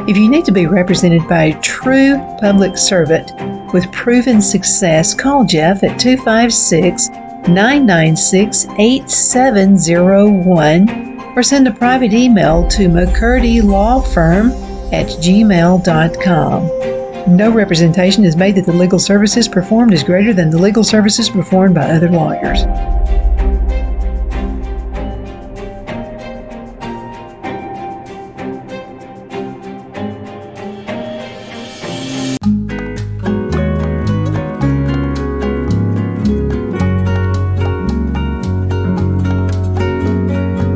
If you need to be represented by a true public servant with proven success, call Jeff at 256-996-8701 or send a private email to mccurdylawfirm@gmail.com. No representation is made that the legal services performed is greater than the legal services performed by other lawyers.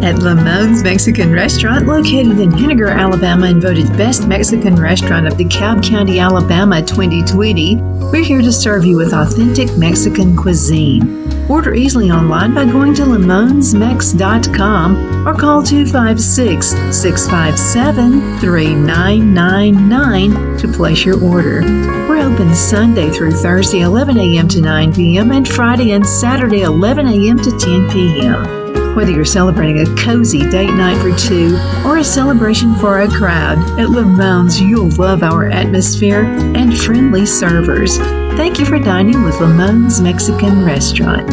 At Lamone's Mexican Restaurant, located in Henniger, Alabama, and voted Best Mexican Restaurant of DeKalb County, Alabama 2020, we're here to serve you with authentic Mexican cuisine. Order easily online by going to lamonsmex.com or call 256-657-3999 to place your order. We're open Sunday through Thursday, 11 a.m. to 9 p.m. and Friday and Saturday, 11 a.m. to 10 p.m. Whether you're celebrating a cozy date night for two or a celebration for a crowd, at Lamone's you'll love our atmosphere and friendly servers. Thank you for dining with Lamone's Mexican Restaurant.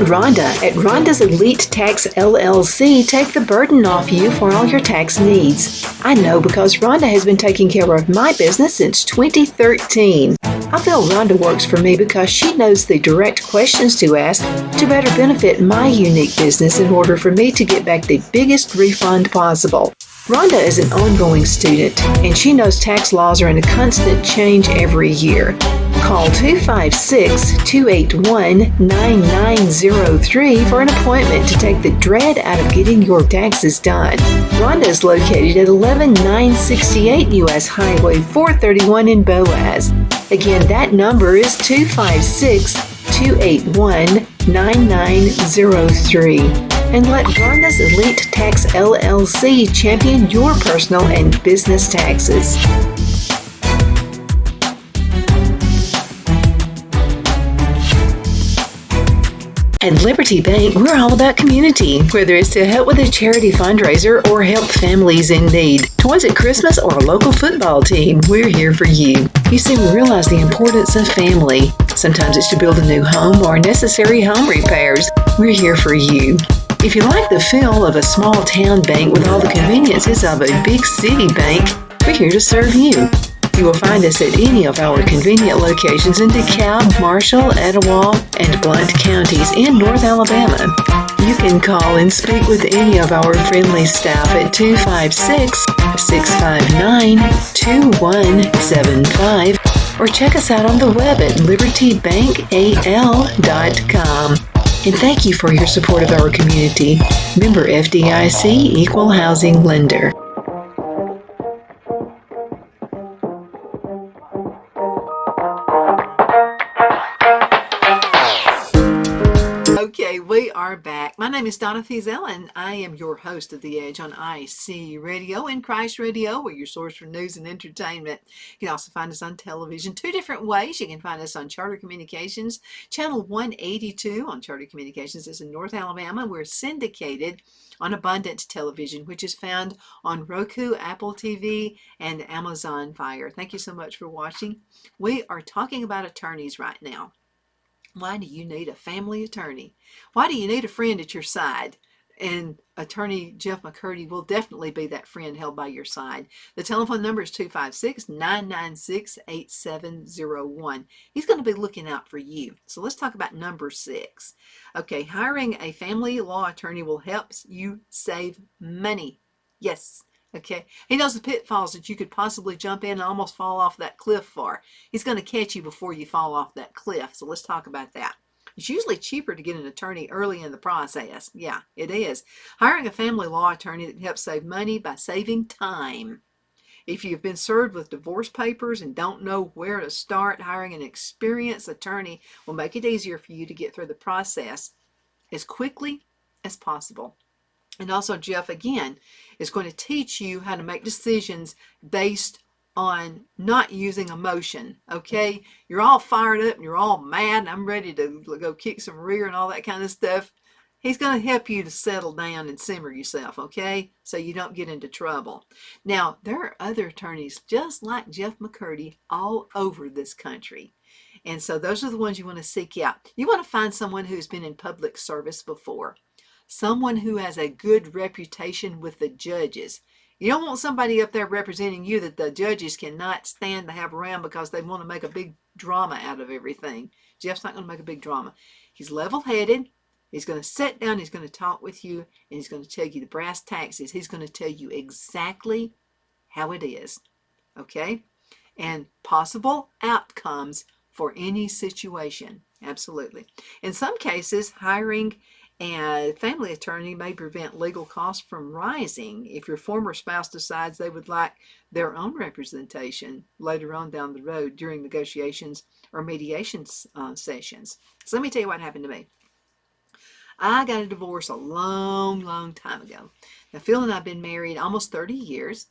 Rhonda at Rhonda's Elite Tax LLC take the burden off you for all your tax needs. I know because Rhonda has been taking care of my business since 2013. I feel Rhonda works for me because she knows the direct questions to ask to better benefit my unique business in order for me to get back the biggest refund possible. Rhonda is an ongoing student, and she knows tax laws are in a constant change every year. Call 256-281-9903 for an appointment to take the dread out of getting your taxes done. Rhonda is located at 11968 U.S. Highway 431 in Boaz. Again, that number is 256-281-9903. And let Rhonda's Elite Tax LLC champion your personal and business taxes. At Liberty Bank, we're all about community, whether it's to help with a charity fundraiser or help families in need. Toys at Christmas or a local football team, we're here for you. You see, we realize the importance of family. Sometimes it's to build a new home or necessary home repairs. We're here for you. If you like the feel of a small town bank with all the conveniences of a big city bank, we're here to serve you. You will find us at any of our convenient locations in DeKalb, Marshall, Etowah, and Blount counties in North Alabama. You can call and speak with any of our friendly staff at 256-659-2175 or check us out on the web at libertybankal.com. And thank you for your support of our community. Member FDIC Equal Housing Lender. Okay, we are back. My name is Donna and I am your host of The Edge on IC Radio and Christ Radio. We're your source for news and entertainment. You can also find us on television two different ways. You can find us on Charter Communications, Channel 182 on Charter Communications. It's in North Alabama. We're syndicated on Abundant Television, which is found on Roku, Apple TV, and Amazon Fire. Thank you so much for watching. We are talking about attorneys right now. Why do you need a family attorney? Why do you need a friend at your side? And attorney Jeff McCurdy will definitely be that friend held by your side. The telephone number is 256-996-8701. He's going to be looking out for you. So let's talk about number 6. Okay, hiring a family law attorney will help you save money. Yes. Okay, he knows the pitfalls that you could possibly jump in and almost fall off that cliff for. He's going to catch you before you fall off that cliff. So let's talk about that. It's usually cheaper to get an attorney early in the process. Yeah, it is. Hiring a family law attorney that helps save money by saving time. If you've been served with divorce papers and don't know where to start, hiring an experienced attorney will make it easier for you to get through the process as quickly as possible. And also, Jeff, again, is going to teach you how to make decisions based on not using emotion, okay? You're all fired up and you're all mad and I'm ready to go kick some rear and all that kind of stuff. He's going to help you to settle down and simmer yourself, okay? So you don't get into trouble. Now, there are other attorneys just like Jeff McCurdy all over this country. And so those are the ones you want to seek out. You want to find someone who's been in public service before. Someone who has a good reputation with the judges. You don't want somebody up there representing you that the judges cannot stand to have around because they want to make a big drama out of everything. Jeff's not going to make a big drama. He's level-headed. He's going to sit down. He's going to talk with you. And he's going to tell you the brass taxes. He's going to tell you exactly how it is. Okay? And possible outcomes for any situation. Absolutely. In some cases, hiring a family attorney may prevent legal costs from rising if your former spouse decides they would like their own representation later on down the road during negotiations or mediation sessions. So let me tell you what happened to me. I got a divorce a long time ago. Now, Phil and I have been married almost 30 years.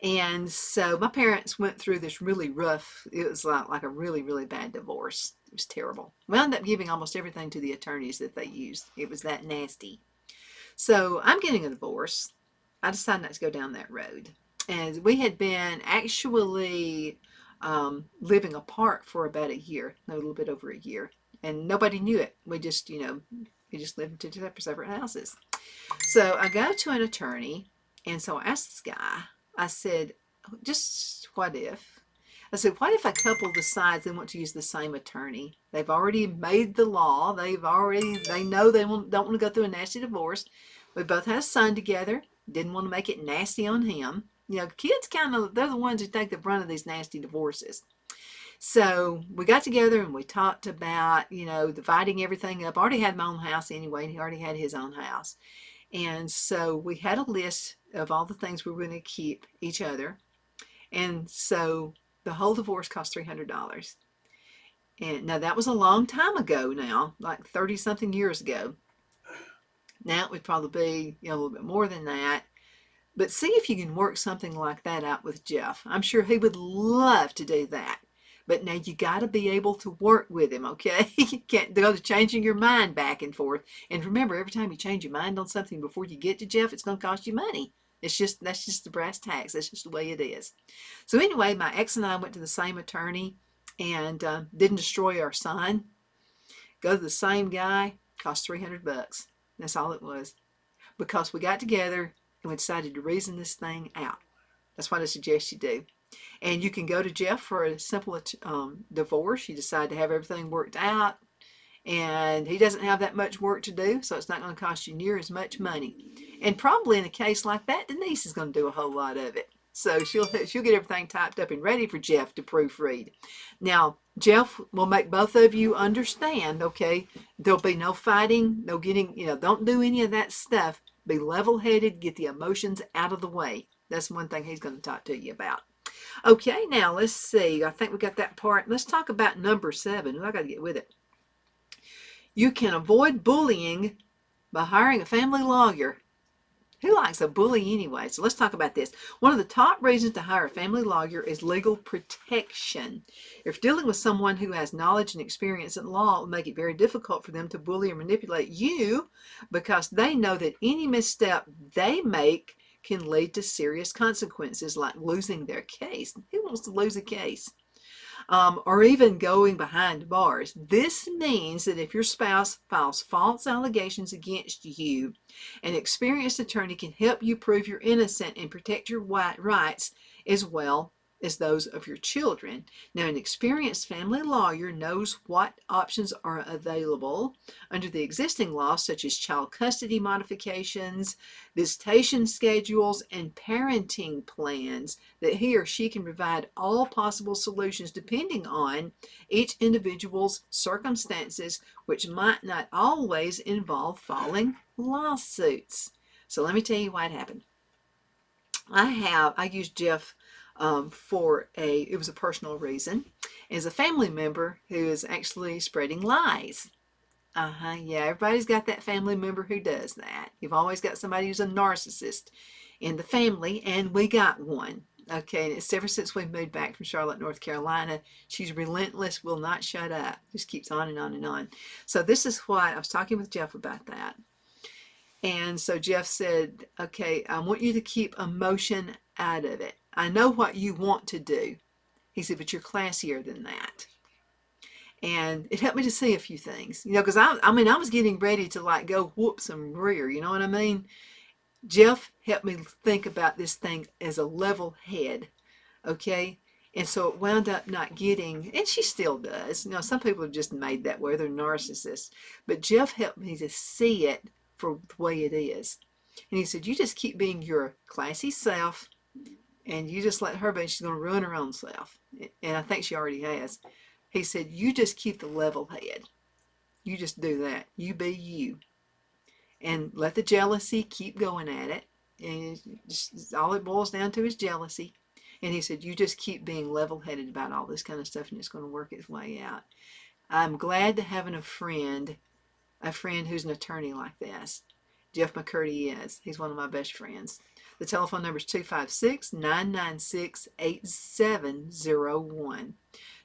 And so my parents went through this really rough, it was like a really bad divorce. It was terrible. We ended up giving almost everything to the attorneys that they used. It was that nasty. So I'm getting a divorce. I decided not to go down that road. And we had been actually living apart for about a year, a little bit over a year. And nobody knew it. We just, We just lived in two separate houses. So I go to an attorney, and so I asked this guy, I said, just what if? I said, what if a couple decides they want to use the same attorney? They've already made the law. They know they don't want to go through a nasty divorce. We both had a son together. Didn't want to make it nasty on him. Kids they're the ones who take the brunt of these nasty divorces. So we got together and we talked about, dividing everything up. I already had my own house anyway, and he already had his own house. And so we had a list of all the things we were going to keep each other. And so the whole divorce cost $300. And now that was a long time ago now, like 30 something years ago. Now it would probably be a little bit more than that. But see if you can work something like that out with Jeff. I'm sure he would love to do that. But now you got to be able to work with him, okay? You can't go to changing your mind back and forth. And remember, every time you change your mind on something before you get to Jeff, it's going to cost you money. That's just the brass tacks. That's just the way it is. So anyway, my ex and I went to the same attorney and didn't destroy our son. Go to the same guy, cost $300. That's all it was. Because we got together and we decided to reason this thing out. That's what I suggest you do. And you can go to Jeff for a simple divorce. You decide to have everything worked out, and he doesn't have that much work to do, so it's not going to cost you near as much money. And probably in a case like that, Denise is going to do a whole lot of it. So she'll get everything typed up and ready for Jeff to proofread. Now, Jeff will make both of you understand, okay, there'll be no fighting, no getting, don't do any of that stuff. Be level-headed, get the emotions out of the way. That's one thing he's going to talk to you about. Okay, now let's see. I think we got that part. Let's talk about number 7. I got to get with it. You can avoid bullying by hiring a family lawyer. Who likes a bully anyway? So let's talk about this. One of the top reasons to hire a family lawyer is legal protection. If dealing with someone who has knowledge and experience in law, it will make it very difficult for them to bully or manipulate you because they know that any misstep they make can lead to serious consequences like losing their case. Who wants to lose a case? Or even going behind bars. This means that if your spouse files false allegations against you, an experienced attorney can help you prove you're innocent and protect your rights as well as those of your children. Now, an experienced family lawyer knows what options are available under the existing law, such as child custody modifications, visitation schedules, and parenting plans, that he or she can provide all possible solutions depending on each individual's circumstances, which might not always involve filing lawsuits. So let me tell you what happened. I used Jeff it was a personal reason, as a family member who is actually spreading lies. Yeah, everybody's got that family member who does that. You've always got somebody who's a narcissist in the family, and we got one. Okay, and it's ever since we moved back from Charlotte, North Carolina. She's relentless, will not shut up, just keeps on and on and on. So this is what I was talking with Jeff about that. And so Jeff said, okay, I want you to keep emotion out of it. I know what you want to do. He said, but you're classier than that. And it helped me to see a few things, because I was getting ready to go whoop some rear, you know what I mean? Jeff helped me think about this thing as a level head, okay? And so it wound up not getting, and she still does. Some people have just made that way, they're narcissists. But Jeff helped me to see it for the way it is. And he said, you just keep being your classy self, and you just let her be. She's going to ruin her own self. And I think she already has. He said, you just keep the level head. You just do that. You be you. And let the jealousy keep going at it. And all it boils down to is jealousy. And he said, you just keep being level-headed about all this kind of stuff, and it's going to work its way out. I'm glad to having a friend who's an attorney like this. Jeff McCurdy is. He's one of my best friends. The telephone number is 256-996-8701.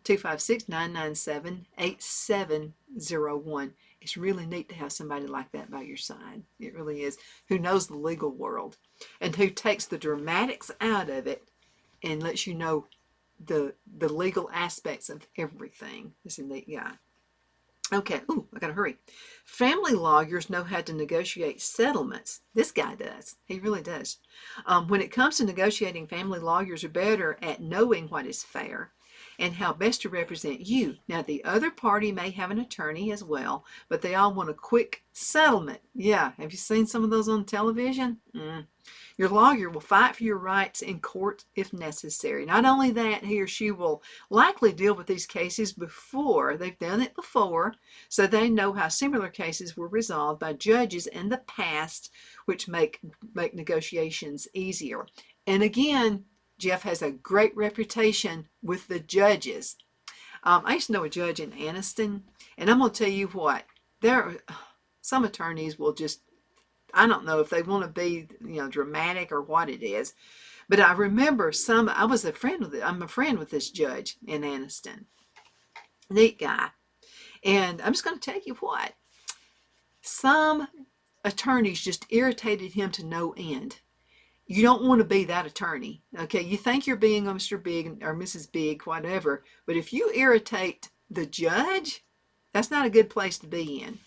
256-997-8701. It's really neat to have somebody like that by your side. It really is. Who knows the legal world and who takes the dramatics out of it and lets you know the legal aspects of everything. It's a neat guy. Okay. Ooh, I got to hurry. Family lawyers know how to negotiate settlements. This guy does. He really does. When it comes to negotiating, family lawyers are better at knowing what is fair and how best to represent you. Now, the other party may have an attorney as well, but they all want a quick settlement. Yeah. Have you seen some of those on television? Your lawyer will fight for your rights in court if necessary. Not only that, he or she will likely deal with these cases before. They've done it before, so they know how similar cases were resolved by judges in the past, which make negotiations easier. And again, Jeff has a great reputation with the judges. I used to know a judge in Anniston, and I'm going to tell you what, there are some attorneys will just, I don't know if they want to be, dramatic or what it is, but I remember I'm a friend with this judge in Anniston. Neat guy. And I'm just going to tell you what, some attorneys just irritated him to no end. You don't want to be that attorney. Okay, you think you're being Mr. Big or Mrs. Big, whatever, but if you irritate the judge, that's not a good place to be in.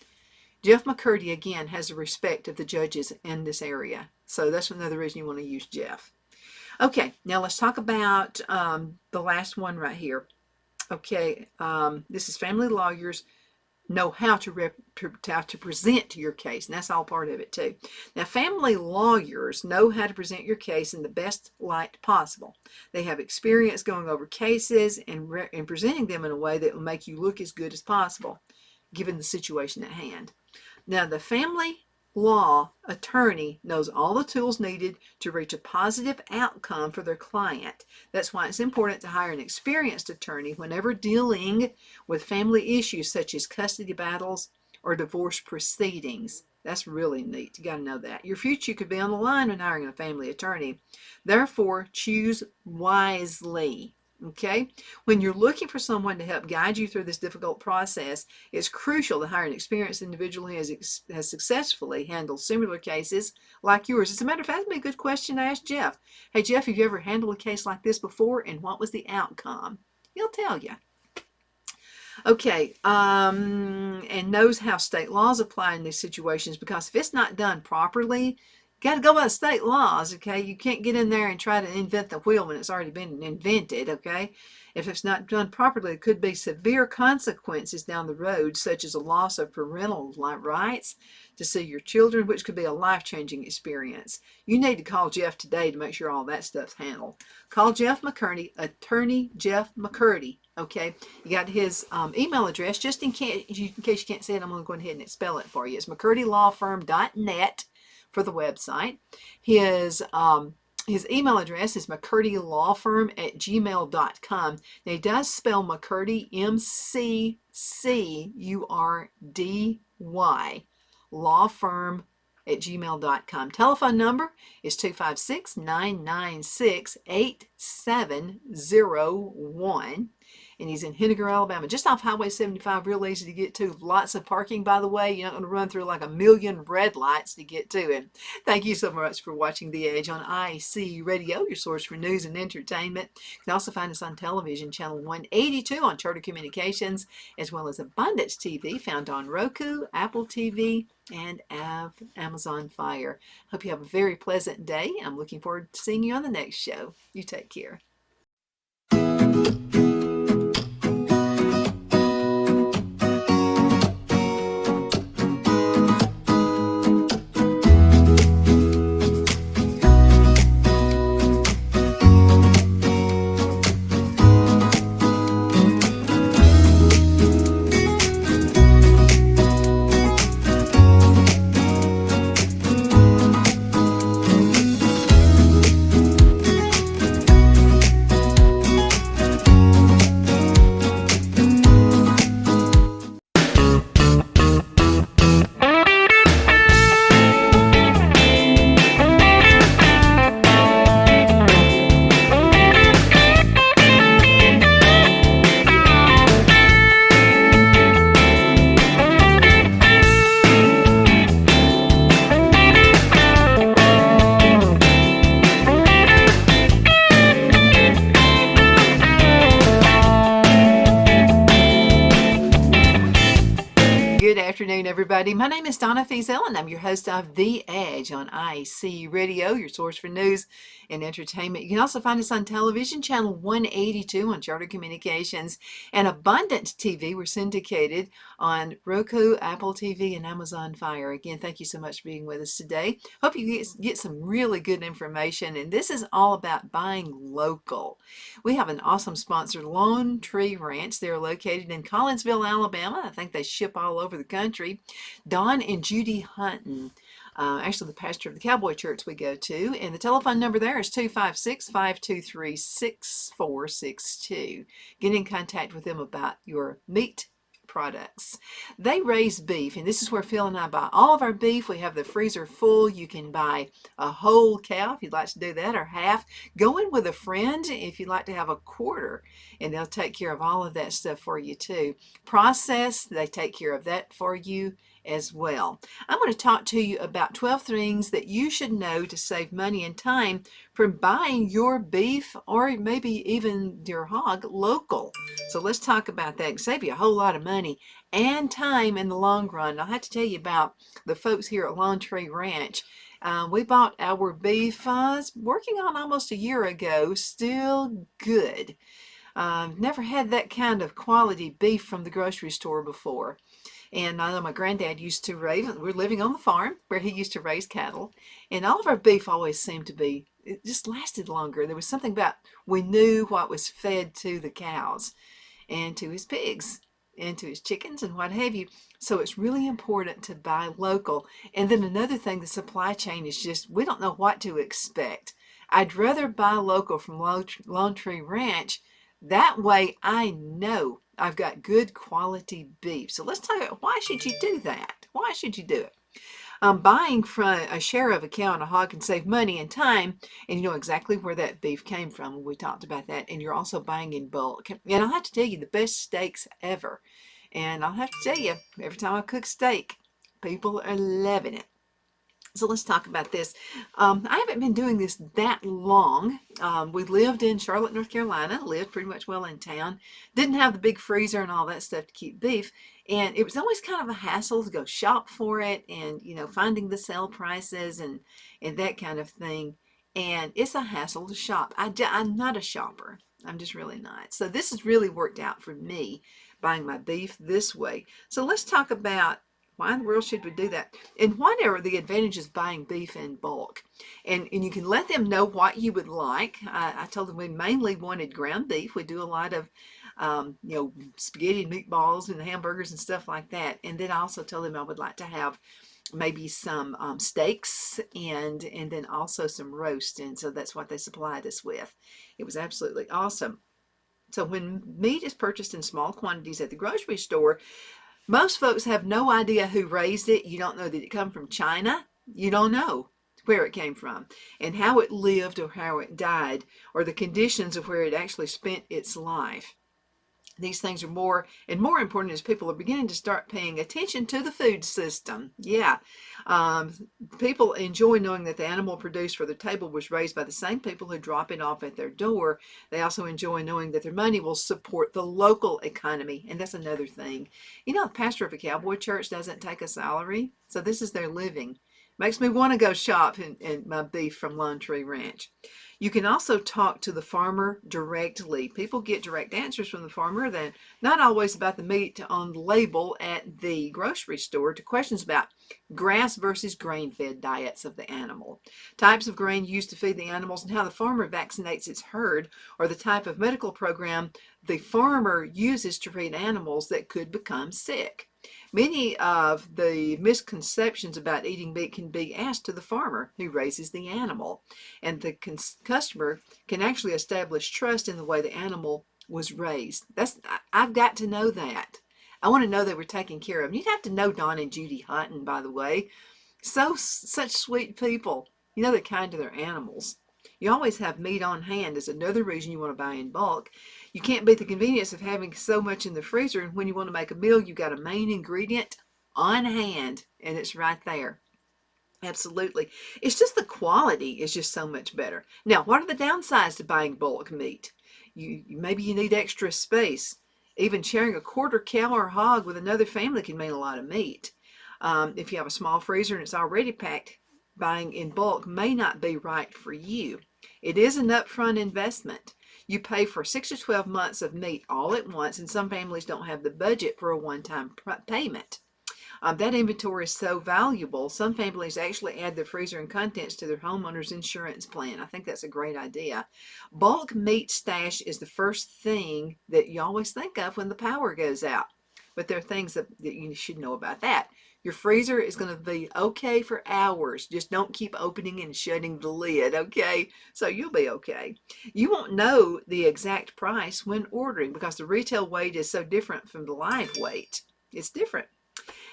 Jeff McCurdy, again, has the respect of the judges in this area. So that's another reason you want to use Jeff. Okay, now let's talk about the last one right here. Okay, this is family lawyers know how to present your case, and that's all part of it too. Now, family lawyers know how to present your case in the best light possible. They have experience going over cases and presenting them in a way that will make you look as good as possible, given the situation at hand. Now, the family law attorney knows all the tools needed to reach a positive outcome for their client. That's why it's important to hire an experienced attorney whenever dealing with family issues such as custody battles or divorce proceedings. That's really neat. You got to know that. Your future could be on the line when hiring a family attorney. Therefore, choose wisely. Okay, when you're looking for someone to help guide you through this difficult process, it's crucial to hire an experienced individual who has successfully handled similar cases like yours. As a matter of fact, that'd be a good question to ask Jeff. Hey, Jeff, have you ever handled a case like this before, and what was the outcome? He'll tell you. Okay, and knows how state laws apply in these situations, because if it's not done properly, got to go by the state laws, okay? You can't get in there and try to invent the wheel when it's already been invented, okay? If it's not done properly, it could be severe consequences down the road, such as a loss of parental rights to see your children, which could be a life-changing experience. You need to call Jeff today to make sure all that stuff's handled. Call Jeff McCurdy, Attorney Jeff McCurdy, okay? You got his email address. Just in case you can't say it, I'm going to go ahead and spell it for you. It's McCurdyLawFirm.net. for the website. His email address is McCurdyLawFirm@gmail.com. Now, he does spell McCurdy, MCCURDY, lawfirm@gmail.com. Telephone number is 256-996-8701. And he's in Henniger, Alabama, just off Highway 75, real easy to get to. Lots of parking, by the way. You're not going to run through like a million red lights to get to him. Thank you so much for watching The Edge on IC Radio, your source for news and entertainment. You can also find us on television, channel 182 on Charter Communications, as well as Abundance TV, found on Roku, Apple TV, and Amazon Fire. Hope you have a very pleasant day. I'm looking forward to seeing you on the next show. You take care. afternoon, everybody. My name is Donna Fiesel, and I'm your host of The Edge on IC Radio, your source for news and entertainment. You can also find us on television, channel 182 on Charter Communications, and Abundant TV. We're syndicated on Roku, Apple TV, and Amazon Fire. Again, thank you so much for being with us today. Hope you get some really good information, and this is all about buying local. We have an awesome sponsor, Lone Tree Ranch. They're located in Collinsville, Alabama. I think they ship all over the country. Don and Judy Hunton, actually the pastor of the Cowboy Church we go to, and the telephone number there is 256-523-6462. Get in contact with them about your meat products. They raise beef, and this is where Phil and I buy all of our beef. We have the freezer full. You can buy a whole cow if you'd like to do that, or half. Go in with a friend if you'd like to have a quarter, and they'll take care of all of that stuff for you too. Process, they take care of that for you as well. I'm going to talk to you about 12 things that you should know to save money and time from buying your beef or maybe even your hog local. So let's talk about that. It can save you a whole lot of money and time in the long run. I'll have to tell you about the folks here at Lone Tree Ranch. We bought our beef working on almost a year ago. Still good. Never had that kind of quality beef from the grocery store before. And I know my granddad used to raise, we're living on the farm where he used to raise cattle. And all of our beef always seemed to be, it just lasted longer. There was something about, we knew what was fed to the cows and to his pigs and to his chickens and what have you. So it's really important to buy local. And then another thing, the supply chain is just, we don't know what to expect. I'd rather buy local from Lone Tree Ranch. That way I know I've got good quality beef. So let's talk about why should you do that? Why should you do it? Buying from a share of a cow and a hog can save money and time, and you know exactly where that beef came from. We talked about that, and you're also buying in bulk. And I'll have to tell you, the best steaks ever. And I'll have to tell you, every time I cook steak, people are loving it. So let's talk about this. I haven't been doing this that long. We lived in Charlotte, North Carolina, lived pretty much well in town, didn't have the big freezer and all that stuff to keep beef. And it was always kind of a hassle to go shop for it and, you know, finding the sale prices and that kind of thing. And it's a hassle to shop. I'm not a shopper. I'm just really not. So this has really worked out for me, buying my beef this way. So let's talk about why in the world should we do that? And what are the advantages of buying beef in bulk? And you can let them know what you would like. I told them we mainly wanted ground beef. We do a lot of, you know, spaghetti and meatballs and hamburgers and stuff like that. And then I also told them I would like to have maybe some steaks and then also some roast. And so that's what they supplied us with. It was absolutely awesome. So when meat is purchased in small quantities at the grocery store, most folks have no idea who raised it. You don't know that it come from China. You don't know where it came from and how it lived or how it died or the conditions of where it actually spent its life. These things are more and more important as people are beginning to start paying attention to the food system. Yeah. People enjoy knowing that the animal produced for their table was raised by the same people who drop it off at their door. They also enjoy knowing that their money will support the local economy. And that's another thing. You know, the pastor of a cowboy church doesn't take a salary. So this is their living. Makes me want to go shop in my beef from Lone Tree Ranch. You can also talk to the farmer directly. People get direct answers from the farmer, then not always about the meat on the label at the grocery store, to questions about grass versus grain-fed diets of the animal, types of grain used to feed the animals, and how the farmer vaccinates its herd, or the type of medical program the farmer uses to treat animals that could become sick. Many of the misconceptions about eating meat can be asked to the farmer who raises the animal, and the customer can actually establish trust in the way the animal was raised. I've got to know that. I want to know they were taken care of. You'd have to know Donna and Judy Hunton, by the way. Such sweet people. You know, they're kind to their animals. You always have meat on hand is another reason you want to buy in bulk. You can't beat the convenience of having so much in the freezer, and when you want to make a meal, you've got a main ingredient on hand, and it's right there. Absolutely. It's just the quality is just so much better. Now, what are the downsides to buying bulk meat? Maybe you need extra space. Even sharing a quarter cow or hog with another family can mean a lot of meat. If you have a small freezer and it's already packed, buying in bulk may not be right for you. It is an upfront investment. You pay for 6 to 12 months of meat all at once, and some families don't have the budget for a one-time payment. That inventory is so valuable, some families actually add the freezer and contents to their homeowner's insurance plan. I think that's a great idea. Bulk meat stash is the first thing that you always think of when the power goes out. But there are things that you should know about that. Your freezer is going to be okay for hours. Just don't keep opening and shutting the lid, okay? So you'll be okay. You won't know the exact price when ordering because the retail weight is so different from the live weight. It's different.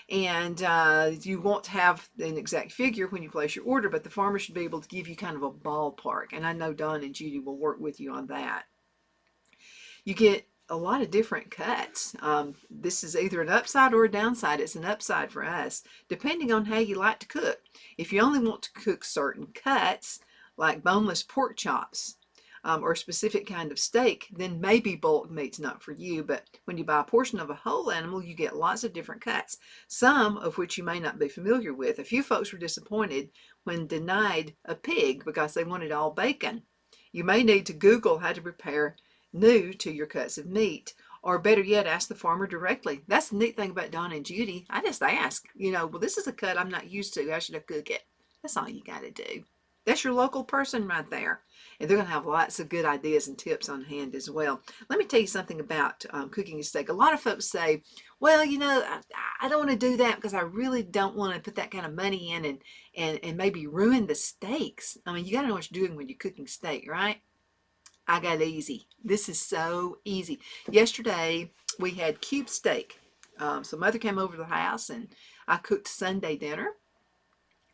And you won't have an exact figure when you place your order, but the farmer should be able to give you kind of a ballpark. And I know Don and Judy will work with you on that. You get a lot of different cuts. This is either an upside or a downside. It's an upside for us, depending on how you like to cook. If you only want to cook certain cuts, like boneless pork chops, or a specific kind of steak, then maybe bulk meat's not for you. But when you buy a portion of a whole animal, you get lots of different cuts, some of which you may not be familiar with. A few folks were disappointed when denied a pig because they wanted all bacon. You may need to Google how to prepare new to your cuts of meat, or better yet, ask the farmer directly. That's the neat thing about Donna and Judy. I just ask, well, this is a cut I'm not used to. How should I cook it? That's all you got to do. That's your local person right there. And they're going to have lots of good ideas and tips on hand as well. Let me tell you something about cooking a steak. A lot of folks say, well, I don't want to do that because I really don't want to put that kind of money in and maybe ruin the steaks. I mean, you got to know what you're doing when you're cooking steak, right? I got easy. This is so easy. Yesterday, we had cube steak. So Mother came over to the house and I cooked Sunday dinner.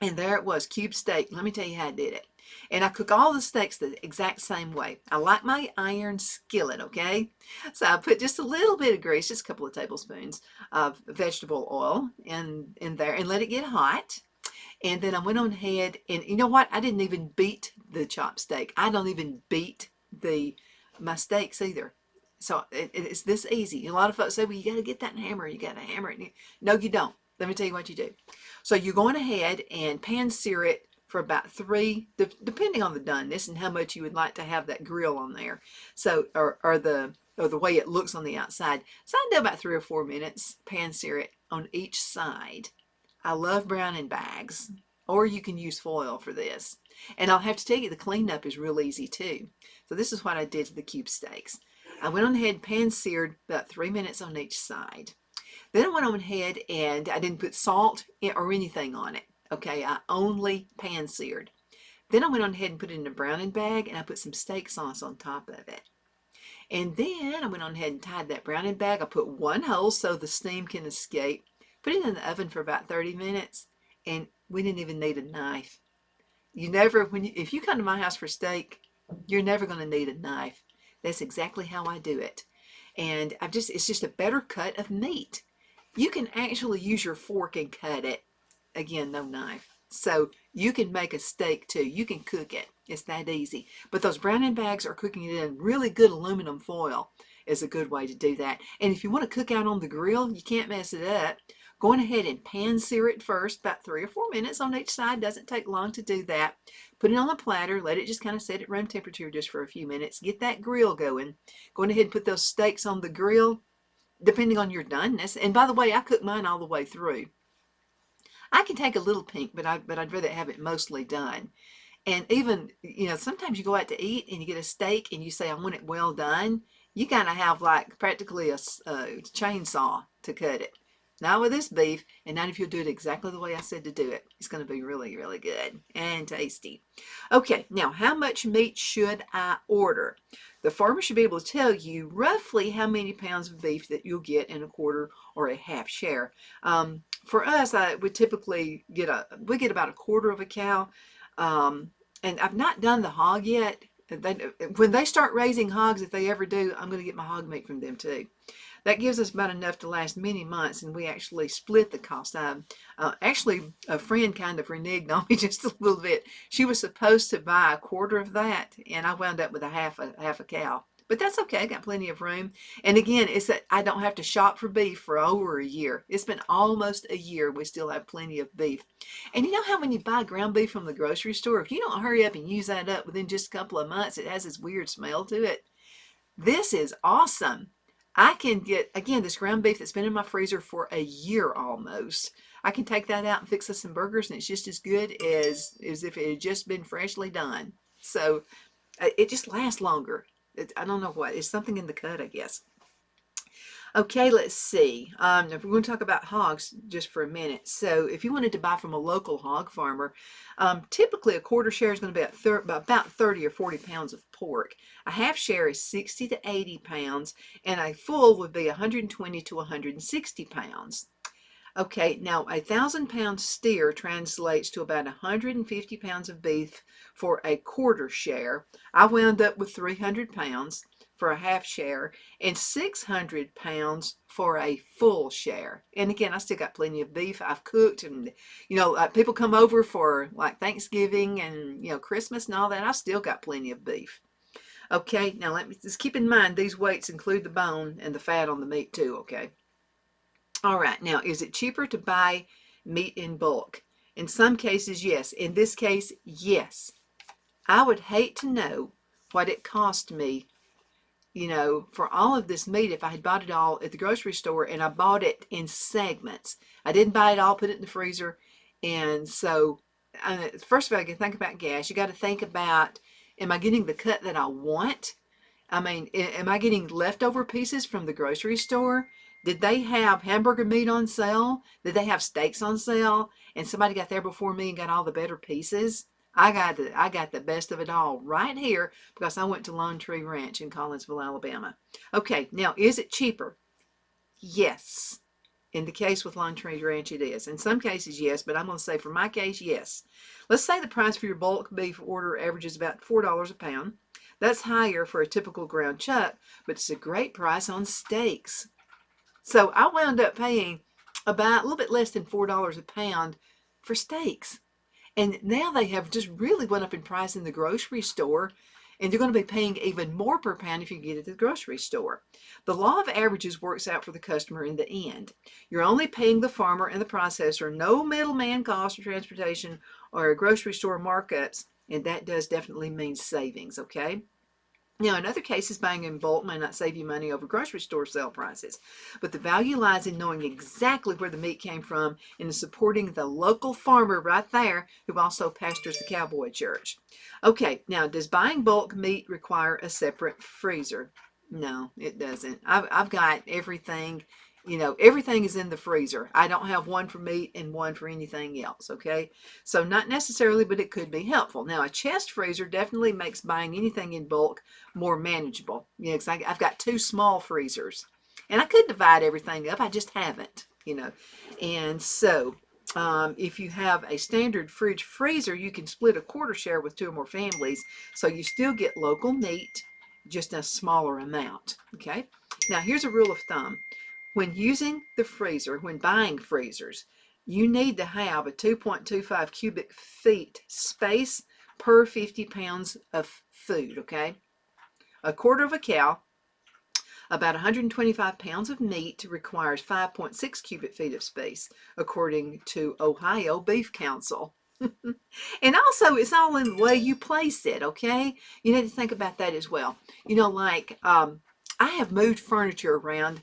And there it was, cube steak. Let me tell you how I did it. And I cook all the steaks the exact same way. I like my iron skillet, okay? So I put just a little bit of grease, just a couple of tablespoons of vegetable oil in there and let it get hot. And then I went on ahead and you know what? I didn't even beat the chopped steak. I don't even beat my steaks either. So it's this easy. A lot of folks say, well, you got to get that hammer. You got to hammer it. No, you don't. Let me tell you what you do. So you're going ahead and pan sear it for about 3, depending on the doneness and how much you would like to have that grill on there. So, or the way it looks on the outside. So I do about 3 or 4 minutes, pan sear it on each side. I love browning bags, or you can use foil for this. And I'll have to tell you, the cleanup is real easy too. So this is what I did to the cube steaks. I went on ahead and pan seared about 3 minutes on each side. Then I went on ahead and I didn't put salt or anything on it. Okay, I only pan seared. Then I went on ahead and put it in a browning bag and I put some steak sauce on top of it. And then I went on ahead and tied that browning bag. I put one hole so the steam can escape. Put it in the oven for about 30 minutes and we didn't even need a knife. If you come to my house for steak, you're never going to need a knife. That's exactly how I do it. And it's just a better cut of meat. You can actually use your fork and cut it. Again, no knife. So you can make a steak too. You can cook it. It's that easy. But those browning bags are cooking it in really good aluminum foil is a good way to do that. And if you want to cook out on the grill, you can't mess it up. Going ahead and pan sear it first, about 3 or 4 minutes on each side. Doesn't take long to do that. Put it on the platter. Let it just kind of set at room temperature just for a few minutes. Get that grill going. Going ahead and put those steaks on the grill, depending on your doneness. And by the way, I cook mine all the way through. I can take a little pink, but I'd rather have it mostly done. And even, sometimes you go out to eat and you get a steak and you say, I want it well done. You kind of have like practically a chainsaw to cut it. Not with this beef, and not if you'll do it exactly the way I said to do it. It's going to be really, really good and tasty. Okay, now how much meat should I order? The farmer should be able to tell you roughly how many pounds of beef that you'll get in a quarter or a half share. For us, we typically get about a quarter of a cow, and I've not done the hog yet. When they start raising hogs, if they ever do, I'm going to get my hog meat from them too. That gives us about enough to last many months, and we actually split the cost. Actually, a friend kind of reneged on me just a little bit. She was supposed to buy a quarter of that, and I wound up with a half a cow But that's okay. I got plenty of room. And again, it's that I don't have to shop for beef for over a year. It's been almost a year. We still have plenty of beef. And you know how when you buy ground beef from the grocery store, if you don't hurry up and use that up within just a couple of months, it has this weird smell to it. This is awesome. I can get, again, this ground beef that's been in my freezer for a year almost. I can take that out and fix us some burgers, and it's just as good as if it had just been freshly done. So it just lasts longer. I don't know what. It's something in the cut, I guess. Okay, let's see. If we're going to talk about hogs just for a minute. So if you wanted to buy from a local hog farmer, typically a quarter share is going to be about 30 or 40 pounds of pork. A half share is 60 to 80 pounds, and a full would be 120 to 160 pounds. Okay, now a 1,000-pound steer translates to about 150 pounds of beef for a quarter share. I wound up with 300 pounds for a half share and 600 pounds for a full share. And again, I still got plenty of beef I've cooked, and people come over for like Thanksgiving and Christmas and all that. I've still got plenty of beef. Okay, now let me just keep in mind these weights include the bone and the fat on the meat too, okay? All right, now is it cheaper to buy meat in bulk? In some cases, yes. In this case, yes. I would hate to know what it cost me, for all of this meat if I had bought it all at the grocery store and I bought it in segments. I didn't buy it all, put it in the freezer. And so, first of all, you can think about gas. You got to think about, am I getting the cut that I want? I mean, am I getting leftover pieces from the grocery store? Did they have hamburger meat on sale? Did they have steaks on sale? And somebody got there before me and got all the better pieces? I got the best of it all right here because I went to Lone Tree Ranch in Collinsville, Alabama. Okay, now is it cheaper? Yes. In the case with Lone Tree Ranch, it is. In some cases, yes, but I'm going to say for my case, yes. Let's say the price for your bulk beef order averages about $4 a pound. That's higher for a typical ground chuck, but it's a great price on steaks. So I wound up paying about a little bit less than $4 a pound for steaks. And now they have just really went up in price in the grocery store, and you're going to be paying even more per pound if you get it at the grocery store. The law of averages works out for the customer in the end. You're only paying the farmer and the processor, no middleman cost or transportation or grocery store markups, and that does definitely mean savings, okay? Now, in other cases, buying in bulk may not save you money over grocery store sale prices, but the value lies in knowing exactly where the meat came from and in supporting the local farmer right there who also pastors the cowboy church. Okay, now, does buying bulk meat require a separate freezer? No, it doesn't. I've got everything. Everything is in the freezer. I don't have one for meat and one for anything else, okay? So not necessarily, but it could be helpful. Now, a chest freezer definitely makes buying anything in bulk more manageable. Because I've got two small freezers. And I could divide everything up. I just haven't, And so if you have a standard fridge freezer, you can split a quarter share with two or more families. So you still get local meat, just a smaller amount, okay? Now, here's a rule of thumb. When using the freezer, when buying freezers, you need to have a 2.25 cubic feet space per 50 pounds of food, okay? A quarter of a cow, about 125 pounds of meat requires 5.6 cubic feet of space, according to Ohio Beef Council. And also, it's all in the way you place it, okay? You need to think about that as well. I have moved furniture around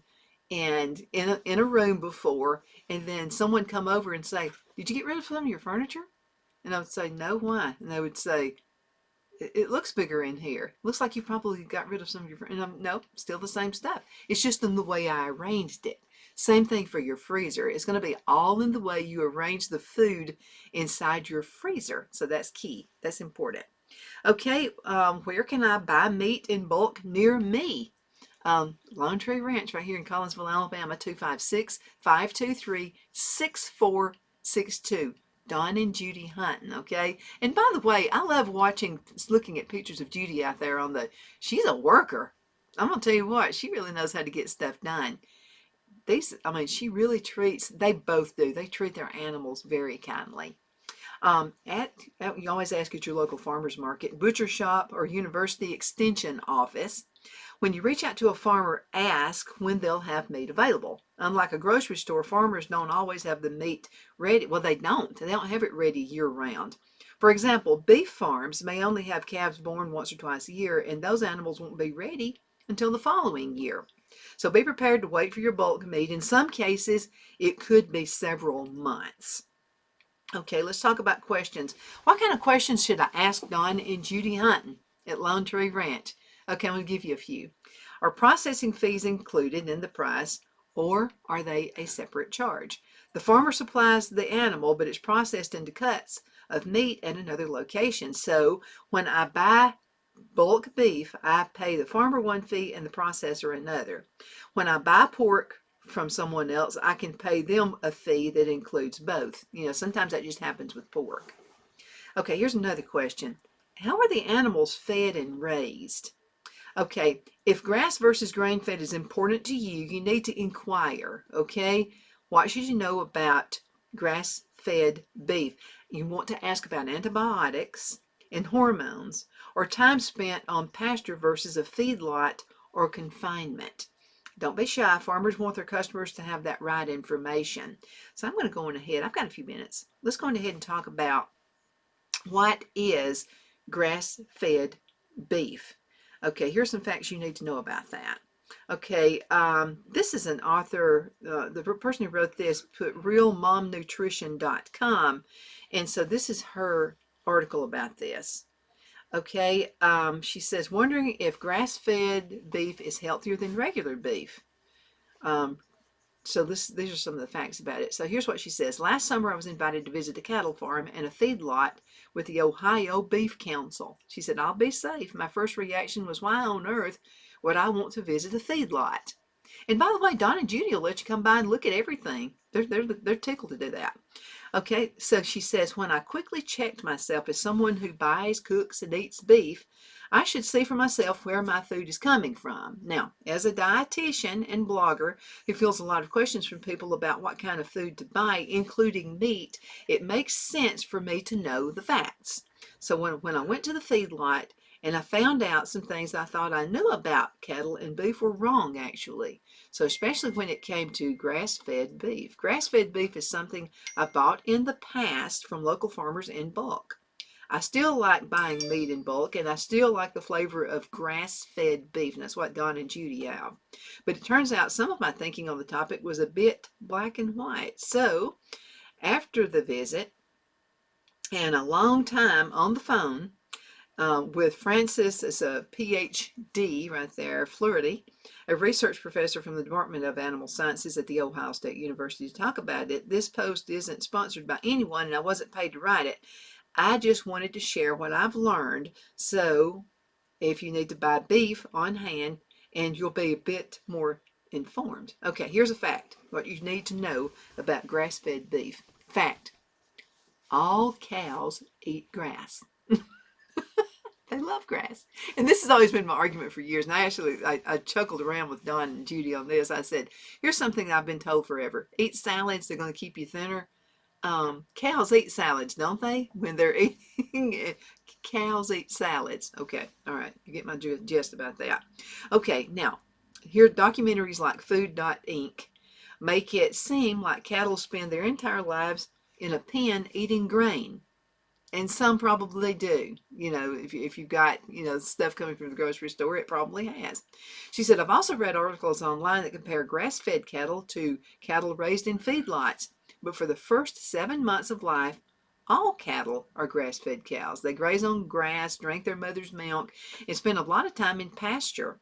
and in a room before, and then someone come over and say, "Did you get rid of some of your furniture?" And I would say, "No, why?" And they would say, "It looks bigger in here. Looks like you probably got rid of some of your furniture." And nope, still the same stuff. It's just in the way I arranged it. Same thing for your freezer. It's going to be all in the way you arrange the food inside your freezer. So that's key. That's important. Okay, where can I buy meat in bulk near me? Lone Tree Ranch right here in Collinsville, Alabama, 256-523-6462. Don and Judy Hunting, okay? And by the way, I love looking at pictures of Judy out there she's a worker. I'm going to tell you what, she really knows how to get stuff done. She really they both do. They treat their animals very kindly. You always ask at your local farmer's market, butcher shop, or university extension office. When you reach out to a farmer, ask when they'll have meat available. Unlike a grocery store, farmers don't always have the meat ready. Well, they don't. They don't have it ready year round. For example, beef farms may only have calves born once or twice a year, and those animals won't be ready until the following year. So be prepared to wait for your bulk meat. In some cases, it could be several months. Okay, let's talk about questions. What kind of questions should I ask Donna and Judy Hunting at Lone Tree Ranch? Okay, I'm going to give you a few. Are processing fees included in the price, or are they a separate charge? The farmer supplies the animal, but it's processed into cuts of meat at another location. So when I buy bulk beef, I pay the farmer one fee and the processor another. When I buy pork from someone else, I can pay them a fee that includes both. Sometimes that just happens with pork. Okay, here's another question. How are the animals fed and raised? Okay, if grass versus grain fed is important to you, you need to inquire, okay? What should you know about grass fed beef? You want to ask about antibiotics and hormones, or time spent on pasture versus a feedlot or confinement. Don't be shy. Farmers want their customers to have that right information. So I'm going to go on ahead. I've got a few minutes. Let's go on ahead and talk about what is grass-fed beef. Okay, here's some facts you need to know about that. Okay, this is an author, the person who wrote this put realmomnutrition.com, and so this is her article about this. Okay, she says, wondering if grass-fed beef is healthier than regular beef. So these are some of the facts about it. So here's what she says. Last summer, I was invited to visit a cattle farm and a feedlot with the Ohio Beef Council. She said, I'll be safe. My first reaction was, why on earth would I want to visit a feedlot? And by the way, Donna and Judy will let you come by and look at everything. They're tickled to do that. Okay, so she says, when I quickly checked myself as someone who buys, cooks, and eats beef, I should see for myself where my food is coming from. Now, as a dietitian and blogger who feels a lot of questions from people about what kind of food to buy, including meat, it makes sense for me to know the facts. So when I went to the feedlot and I found out some things I thought I knew about cattle and beef were wrong, actually. So especially when it came to grass-fed beef. Grass-fed beef is something I bought in the past from local farmers in bulk. I still like buying meat in bulk, and I still like the flavor of grass-fed beef, and that's what Don and Judy have. But it turns out some of my thinking on the topic was a bit black and white. So after the visit and a long time on the phone, with Francis as a PhD right there, Fluharty, a research professor from the Department of Animal Sciences at The Ohio State University, to talk about it. This post isn't sponsored by anyone, and I wasn't paid to write it. I just wanted to share what I've learned. So if you need to buy beef on hand, and you'll be a bit more informed. Okay, here's a fact. What you need to know about grass-fed beef. Fact. All cows eat grass. They love grass. And this has always been my argument for years. And I chuckled around with Don and Judy on this. I said, here's something I've been told forever. Eat salads, they're going to keep you thinner. Cows eat salads, don't they? When they're eating, cows eat salads. Okay, all right. You get my gist about that. Okay, now, here documentaries like Food.Inc. make it seem like cattle spend their entire lives in a pen eating grain. And some probably do. If you've got, stuff coming from the grocery store, it probably has. She said, I've also read articles online that compare grass-fed cattle to cattle raised in feedlots. But for the first 7 months of life, all cattle are grass-fed cows. They graze on grass, drink their mother's milk, and spend a lot of time in pasture.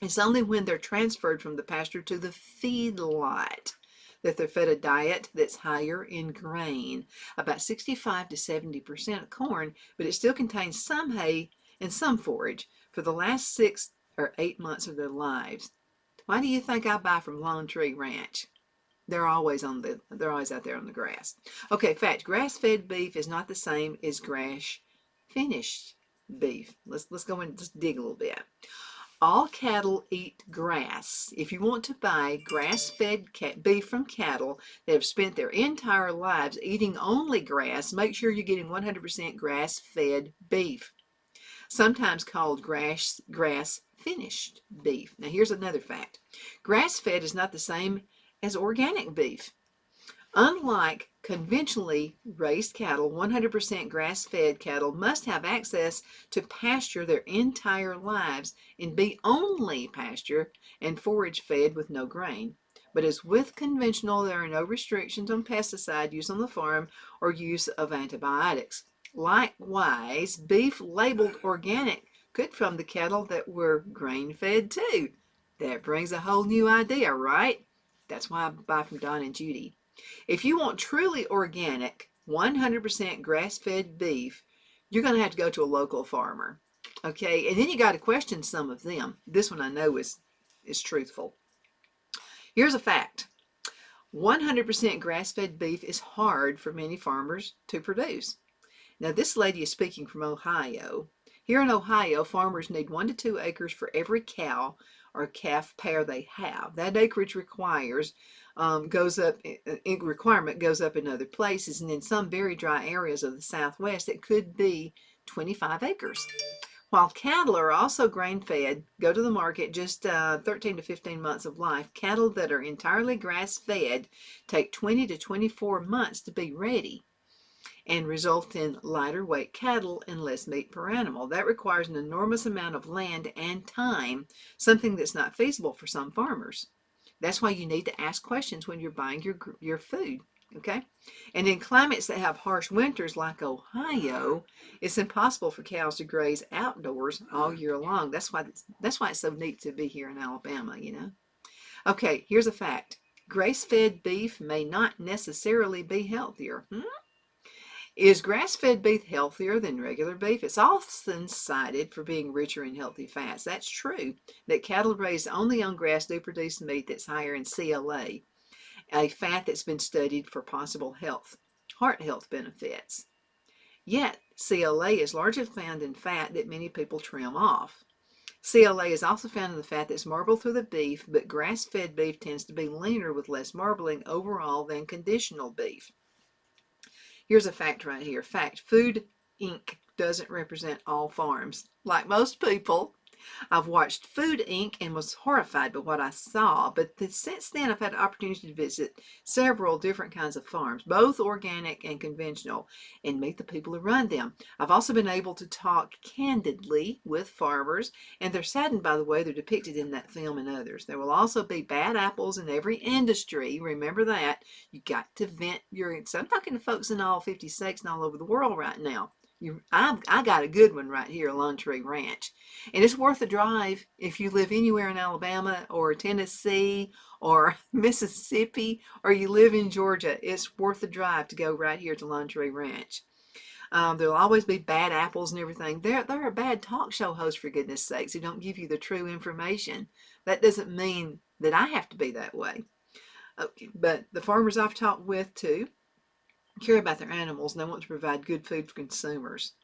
It's only when they're transferred from the pasture to the feedlot that they're fed a diet that's higher in grain, about 65 to 70% of corn, but it still contains some hay and some forage for the last 6 or 8 months of their lives. Why do you think I buy from Lone Tree Ranch? They're always out there on the grass. Okay, fact, grass-fed beef is not the same as grass-finished beef. Let's go and just dig a little bit. All cattle eat grass. If you want to buy grass-fed beef from cattle that have spent their entire lives eating only grass, make sure you're getting 100% grass-fed beef, sometimes called grass-finished finished beef. Now, here's another fact. Grass-fed is not the same as organic beef. Unlike conventionally raised cattle, 100% grass-fed cattle must have access to pasture their entire lives and be only pasture and forage fed with no grain. But as with conventional, there are no restrictions on pesticide use on the farm or use of antibiotics. Likewise, beef labeled organic could from the cattle that were grain-fed too. That brings a whole new idea, right? That's why I buy from Donna and Judy. If you want truly organic, 100% grass-fed beef, you're going to have to go to a local farmer. Okay, and then you got to question some of them. This one I know is truthful. Here's a fact. 100% grass-fed beef is hard for many farmers to produce. Now, this lady is speaking from Ohio. Here in Ohio, farmers need 1 to 2 acres for every cow or calf pair they have. That acreage goes up in other places, and in some very dry areas of the Southwest, it could be 25 acres. While cattle are also grain-fed, go to the market just 13 to 15 months of life. Cattle that are entirely grass-fed take 20 to 24 months to be ready and result in lighter weight cattle and less meat per animal. That requires an enormous amount of land and time, something that's not feasible for some farmers. That's why you need to ask questions when you're buying your food, okay? And in climates that have harsh winters like Ohio, it's impossible for cows to graze outdoors all year long. That's why it's so neat to be here in Alabama, you know? Okay, here's a fact. Grass-fed beef may not necessarily be healthier. Is grass-fed beef healthier than regular beef? It's often cited for being richer in healthy fats. That's true, that cattle raised only on grass do produce meat that's higher in CLA, a fat that's been studied for possible heart health benefits. Yet, CLA is largely found in fat that many people trim off. CLA is also found in the fat that's marbled through the beef, but grass-fed beef tends to be leaner with less marbling overall than conditional beef. Here's a fact right here. Fact, Food Inc. doesn't represent all farms. Like most people, I've watched Food Inc. and was horrified by what I saw, but since then I've had the opportunity to visit several different kinds of farms, both organic and conventional, and meet the people who run them. I've also been able to talk candidly with farmers, and they're saddened by the way they're depicted in that film and others. There will also be bad apples in every industry. Remember that. You got to vent so I'm talking to folks in all 50 states and all over the world right now. I got a good one right here, Lone Tree Ranch. And it's worth a drive if you live anywhere in Alabama or Tennessee or Mississippi, or you live in Georgia. It's worth a drive to go right here to Lone Tree Ranch. There'll always be bad apples and everything. There are bad talk show hosts, for goodness sakes, who don't give you the true information. That doesn't mean that I have to be that way. Okay, but the farmers I've talked with too care about their animals, and they want to provide good food for consumers.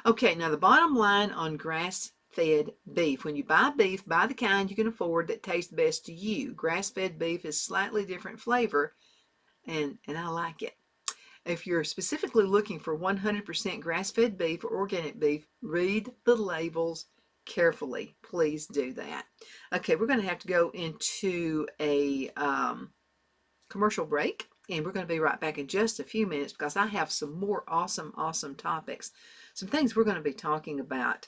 Okay, now the bottom line on grass-fed beef. When you buy beef, buy the kind you can afford that tastes best to you. Grass-fed beef is slightly different flavor, and I like it. If you're specifically looking for 100% grass-fed beef or organic beef, read the labels carefully. Please do that. Okay, we're going to have to go into a commercial break. And we're going to be right back in just a few minutes because I have some more awesome topics. Some things we're going to be talking about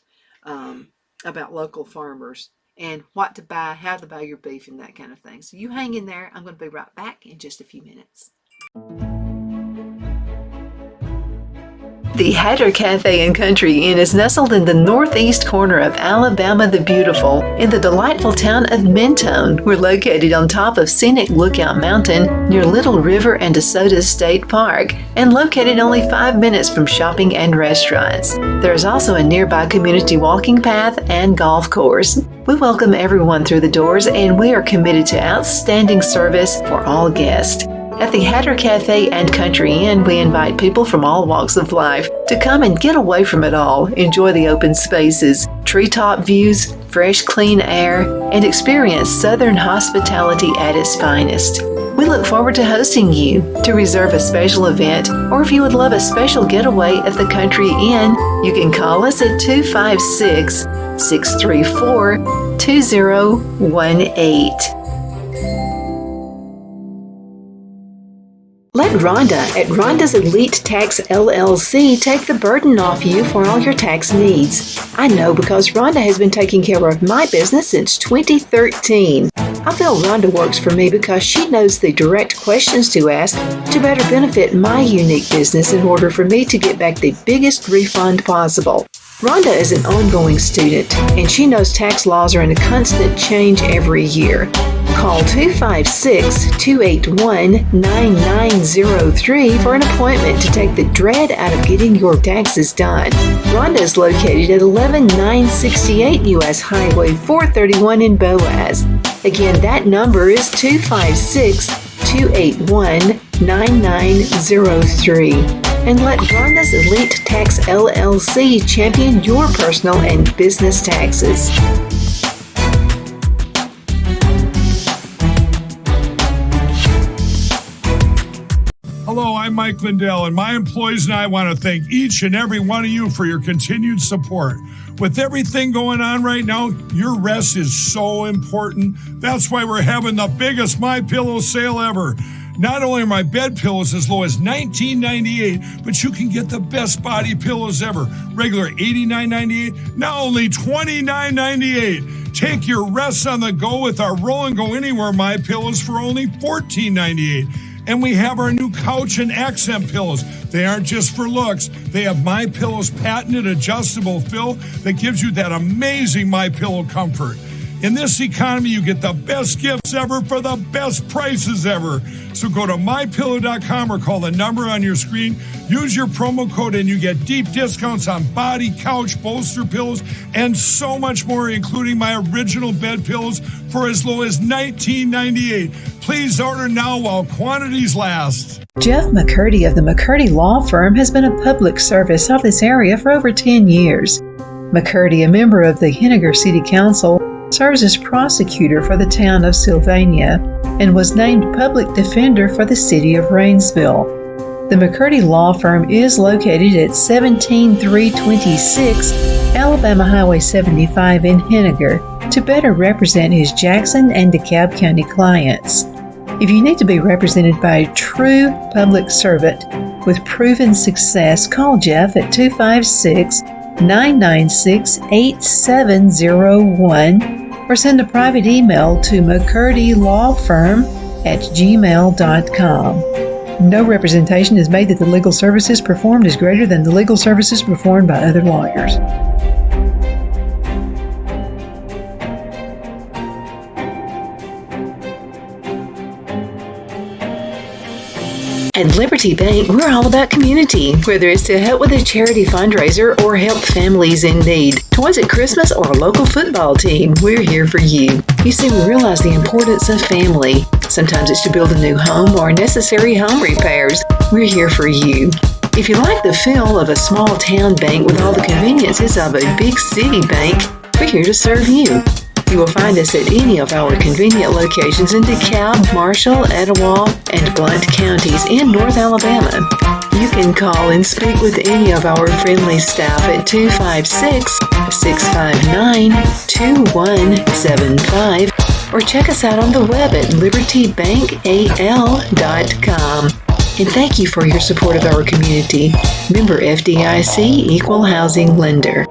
local farmers and what to buy, how to buy your beef and that kind of thing. So you hang in there. I'm going to be right back in just a few minutes. The Hatter Cafe and Country Inn is nestled in the northeast corner of Alabama the Beautiful in the delightful town of Mentone. We're located on top of scenic Lookout Mountain near Little River and DeSoto State Park and located only 5 minutes from shopping and restaurants. There is also a nearby community walking path and golf course. We welcome everyone through the doors and we are committed to outstanding service for all guests. At the Hatter Cafe and Country Inn, we invite people from all walks of life to come and get away from it all, enjoy the open spaces, treetop views, fresh, clean air, and experience Southern hospitality at its finest. We look forward to hosting you. To reserve a special event, or if you would love a special getaway at the Country Inn, you can call us at 256-634-2688 2018. Let Rhonda at Rhonda's Elite Tax LLC take the burden off you for all your tax needs. I know because Rhonda has been taking care of my business since 2013. I feel Rhonda works for me because she knows the direct questions to ask to better benefit my unique business in order for me to get back the biggest refund possible. Rhonda is an ongoing student, and she knows tax laws are in a constant change every year. Call 256-281-9903 for an appointment to take the dread out of getting your taxes done. Rhonda is located at 11968 U.S. Highway 431 in Boaz. Again, that number is 256-281-9903. And let Rhonda's Elite Tax LLC champion your personal and business taxes. Hello, I'm Mike Lindell, and my employees and I want to thank each and every one of you for your continued support. With everything going on right now, your rest is so important. That's why we're having the biggest MyPillow sale ever. Not only are my bed pillows as low as $19.98, but you can get the best body pillows ever. Regular $89.98, now only $29.98. Take your rest on the go with our Roll and Go Anywhere My Pillows for only $14.98. And we have our new couch and accent pillows. They aren't just for looks. They have MyPillow's patented adjustable fill that gives you that amazing MyPillow comfort. In this economy, you get the best gifts ever for the best prices ever. So go to MyPillow.com or call the number on your screen. Use your promo code and you get deep discounts on body, couch, bolster pillows, and so much more, including my original bed pillows for as low as $19.98. Please order now while quantities last. Jeff McCurdy of the McCurdy Law Firm has been a public service of this area for over 10 years. McCurdy, a member of the Henniger City Council, serves as prosecutor for the town of Sylvania and was named public defender for the city of Rainsville. The McCurdy Law Firm is located at 17326 Alabama Highway 75 in Henniger to better represent his Jackson and DeKalb County clients. If you need to be represented by a true public servant with proven success, call Jeff at 256-996-8701 or send a private email to mccurdylawfirm@gmail.com. No representation is made that the legal services performed is greater than the legal services performed by other lawyers. At Liberty Bank, we're all about community, whether it's to help with a charity fundraiser or help families in need. Toys at Christmas or a local football team, we're here for you. You see, we realize the importance of family. Sometimes it's to build a new home or necessary home repairs. We're here for you. If you like the feel of a small town bank with all the conveniences of a big city bank, we're here to serve you. You will find us at any of our convenient locations in DeKalb, Marshall, Etowah, and Blount counties in North Alabama. You can call and speak with any of our friendly staff at 256-659-2175 or check us out on the web at libertybankal.com. And thank you for your support of our community. Member FDIC Equal Housing Lender.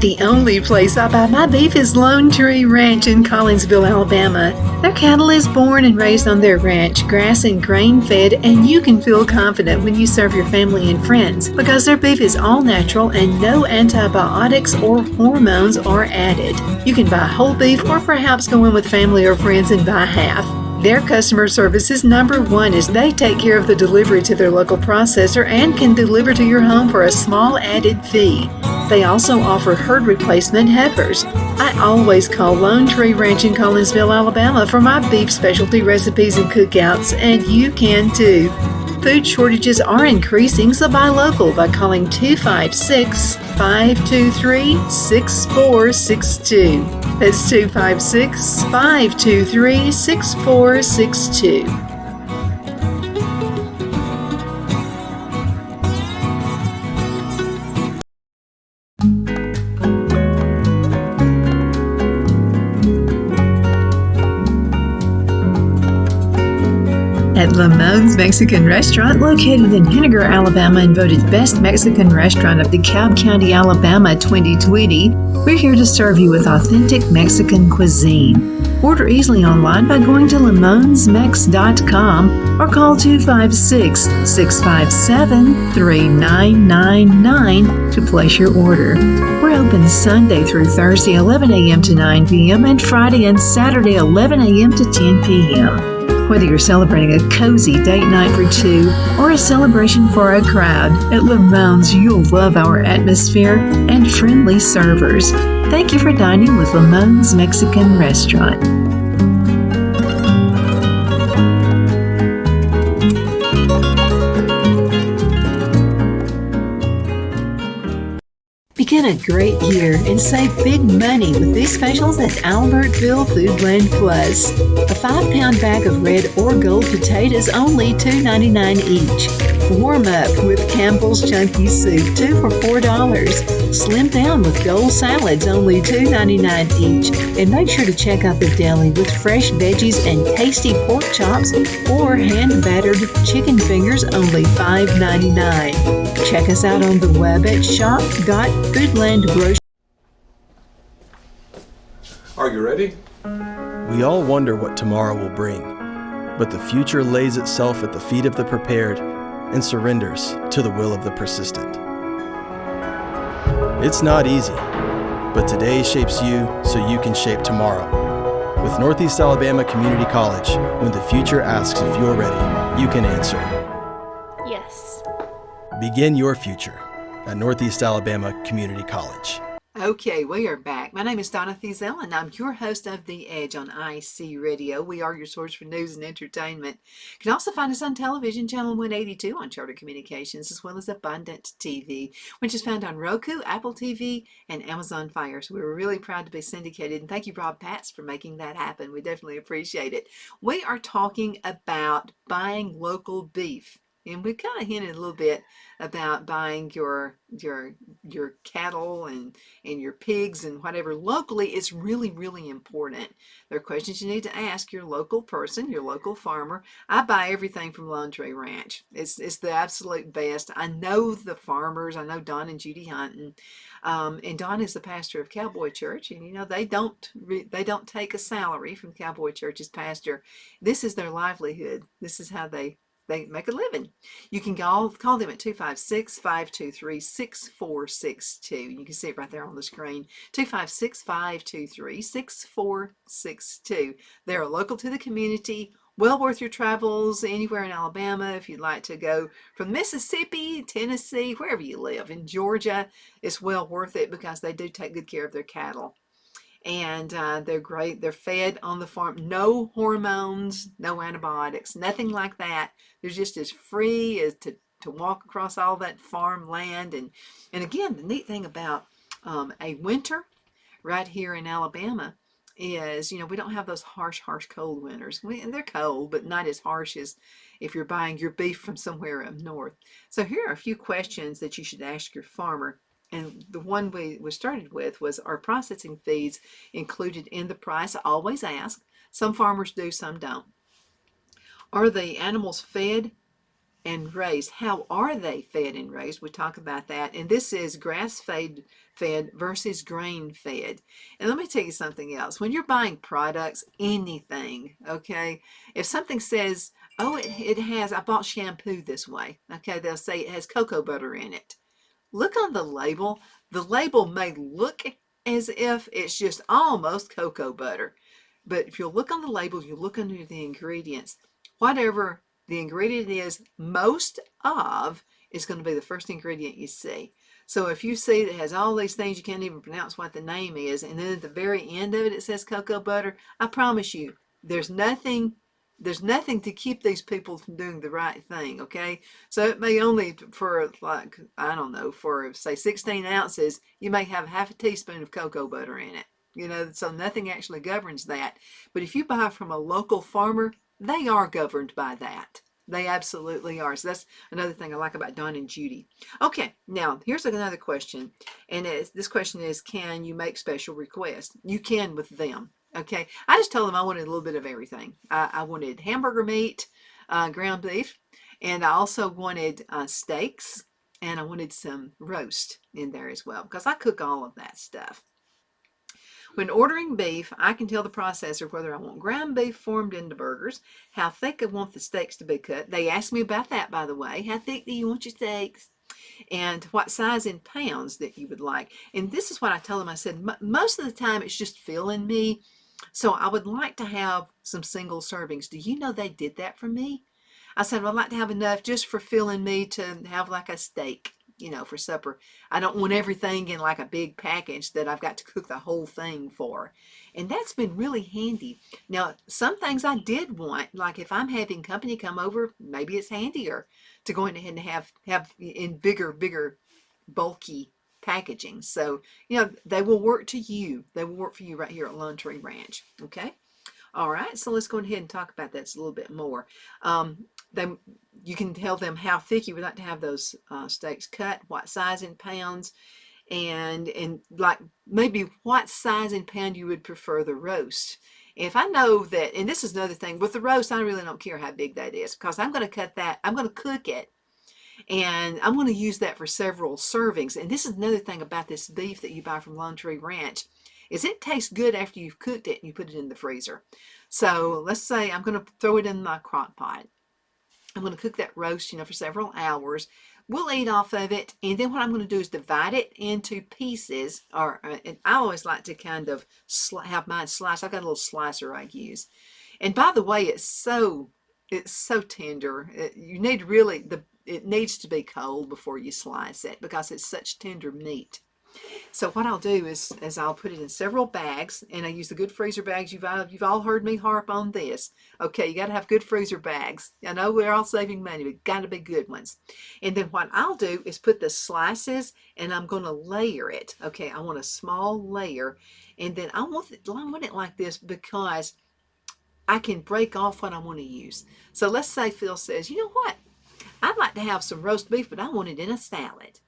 The only place I buy my beef is Lone Tree Ranch in Collinsville, Alabama. Their cattle is born and raised on their ranch, grass and grain fed, and you can feel confident when you serve your family and friends because their beef is all natural and no antibiotics or hormones are added. You can buy whole beef or perhaps go in with family or friends and buy half. Their customer service is number one as they take care of the delivery to their local processor and can deliver to your home for a small added fee. They also offer herd replacement heifers. I always call Lone Tree Ranch in Collinsville, Alabama for my beef specialty recipes and cookouts, and you can too. Food shortages are increasing, so buy local by calling 256 523 6462. That's 256 523 6462. At Lamone's Mexican Restaurant, located in Henniger, Alabama, and voted Best Mexican Restaurant of DeKalb County, Alabama 2020, we're here to serve you with authentic Mexican cuisine. Order easily online by going to lamonsmex.com or call 256-657-3999 to place your order. We're open Sunday through Thursday 11 a.m. to 9 p.m. and Friday and Saturday 11 a.m. to 10 p.m. Whether you're celebrating a cozy date night for two or a celebration for a crowd, at Lamone's you'll love our atmosphere and friendly servers. Thank you for dining with Lamone's Mexican Restaurant. Begin a great year and save big money with these specials at Albertville Foodland Plus. A 5-pound bag of red or gold potatoes only $2.99 each. Warm up with Campbell's Chunky Soup, 2 for $4. Slim down with gold salads, only $2.99 each. And make sure to check out the deli with fresh veggies and tasty pork chops or hand-battered chicken fingers, only $5.99. Check us out on the web at shop.foodlandgrocery. Are you ready? We all wonder what tomorrow will bring, but the future lays itself at the feet of the prepared and surrenders to the will of the persistent. It's not easy, but today shapes you so you can shape tomorrow. With Northeast Alabama Community College, when the future asks if you're ready, you can answer. Yes. Begin your future at Northeast Alabama Community College. Okay, we are back. My name is Donna and I'm your host of The Edge on IC Radio. We are your source for news and entertainment. You can also find us on television, channel 182 on Charter Communications, as well as Abundant TV, which is found on Roku, Apple TV, and Amazon Fire. So we're really proud to be syndicated, and thank you, Rob Patz, for making that happen. We definitely appreciate it. We are talking about buying local beef. And we kind of hinted a little bit about buying your cattle and your pigs and whatever locally. Is really, really important. There are questions you need to ask your local person, your local farmer. I buy everything from Lone Tree Ranch. It's the absolute best. I know the farmers. I know Don and Judy Hunton, and Don is the pastor of Cowboy Church, and they don't take a salary from Cowboy Church's pastor. This is their livelihood. This is how they make a living. You can call them at 256-523-6462. You can see it right there on the screen, 256-523-6462. They are local to the community, well worth your travels anywhere in Alabama. If you'd like to go from Mississippi, Tennessee, wherever you live, in Georgia, it's well worth it because they do take good care of their cattle. And they're great. They're fed on the farm. No hormones, no antibiotics, nothing like that. They're just as free as to walk across all that farm land. And again, the neat thing about a winter right here in Alabama is, we don't have those harsh cold winters. And they're cold, but not as harsh as if you're buying your beef from somewhere up north. So here are a few questions that you should ask your farmer. And the one we started with was, are processing fees included in the price? I always ask. Some farmers do, some don't. Are the animals fed and raised? How are they fed and raised? We talk about that. And this is grass-fed versus grain-fed. And let me tell you something else. When you're buying products, anything, okay, if something says, oh, it has, I bought shampoo this way, okay, they'll say it has cocoa butter in it. Look on the label. The label may look as if it's just almost cocoa butter. But if you look on the label, you look under the ingredients, whatever the ingredient is most of is going to be the first ingredient you see. So if you see that it has all these things, you can't even pronounce what the name is, and then at the very end of it, it says cocoa butter, I promise you, there's nothing there's nothing to keep these people from doing the right thing, okay? So it may only, for like, I don't know, for say 16 ounces, you may have half a teaspoon of cocoa butter in it. So nothing actually governs that. But if you buy from a local farmer, they are governed by that. They absolutely are. So that's another thing I like about Don and Judy. Okay, now here's another question. And this question is, can you make special requests? You can with them. Okay, I just told them I wanted a little bit of everything. I wanted hamburger meat, ground beef, and I also wanted steaks, and I wanted some roast in there as well, because I cook all of that stuff. When ordering beef, I can tell the processor whether I want ground beef formed into burgers, how thick I want the steaks to be cut. They ask me about that, by the way. How thick do you want your steaks? And what size in pounds that you would like. And this is what I told them. I said, most of the time it's just filling me. So I would like to have some single servings. Do you know they did that for me? I said, well, I'd like to have enough just for filling me to have like a steak, for supper. I don't want everything in like a big package that I've got to cook the whole thing for. And that's been really handy. Now, some things I did want, like if I'm having company come over, maybe it's handier to go ahead and have in bigger, bulky packaging. So, they will work to you. They will work for you right here at Lone Tree Ranch. Okay. All right. So let's go ahead and talk about that a little bit more. You can tell them how thick you would like to have those steaks cut, what size in pounds, and like maybe what size in pound you would prefer the roast. If I know that, and this is another thing with the roast, I really don't care how big that is, because I'm going to cut that, I'm going to cook it, and I'm going to use that for several servings. And this is another thing about this beef that you buy from Lone Tree Ranch, is it tastes good after you've cooked it and you put it in the freezer. So let's say I'm going to throw it in my crock pot. I'm going to cook that roast, for several hours. We'll eat off of it, and then what I'm going to do is divide it into pieces. And I always like to kind of have mine sliced. I've got a little slicer I use. And by the way, it's so tender. It needs to be cold before you slice it, because it's such tender meat. So what I'll do is I'll put it in several bags, and I use the good freezer bags. You've all heard me harp on this. Okay, you got to have good freezer bags. I know we're all saving money, but got to be good ones. And then what I'll do is put the slices, and I'm going to layer it. Okay, I want a small layer, and then I want it like this because I can break off what I want to use. So let's say Phil says, you know what? I'd like to have some roast beef, but I want it in a salad.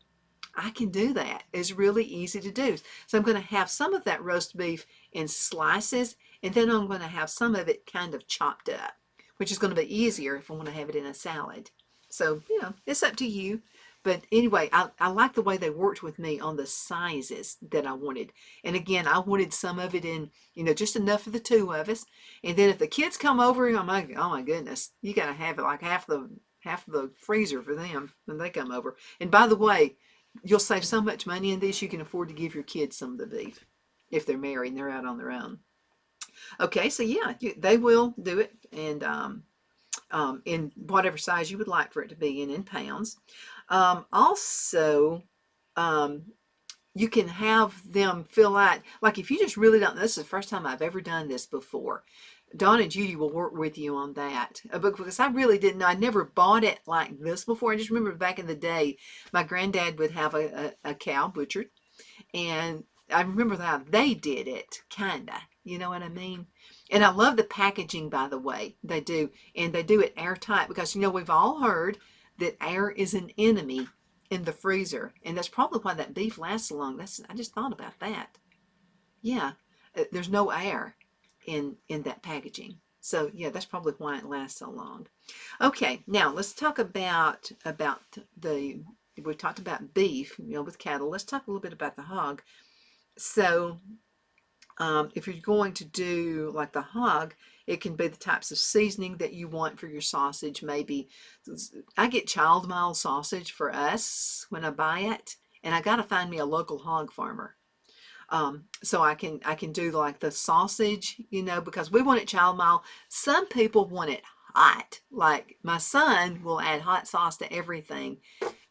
I can do that. It's really easy to do. So I'm going to have some of that roast beef in slices, and then I'm going to have some of it kind of chopped up, which is going to be easier if I want to have it in a salad. So, it's up to you. But anyway, I like the way they worked with me on the sizes that I wanted. And again, I wanted some of it in, just enough for the two of us. And then if the kids come over, oh my goodness, you got to have it like half the freezer for them when they come over. And by the way, you'll save so much money in this, you can afford to give your kids some of the beef if they're married and they're out on their own. Okay, so yeah, they will do it, and in whatever size you would like for it to be in pounds. Also, you can have them fill out, like if you just really don't, this is the first time I've ever done this before. Donna and Judy will work with you on that, because I really didn't know. I never bought it like this before. I just remember back in the day, my granddad would have a cow butchered, and I remember how they did it, kinda. You know what I mean? And I love the packaging, by the way. They do, and they do it airtight, because we've all heard that air is an enemy in the freezer, and that's probably why that beef lasts so long. I just thought about that. Yeah, there's no air in that packaging. So yeah, that's probably why it lasts so long. Okay, now let's talk about we've talked about beef, with cattle. Let's talk a little bit about the hog. So if you're going to do like the hog, it can be the types of seasoning that you want for your sausage. Maybe I get child mild sausage for us when I buy it, and I got to find me a local hog farmer. So I can do like the sausage, because we want it child mild. Some people want it hot. Like my son will add hot sauce to everything,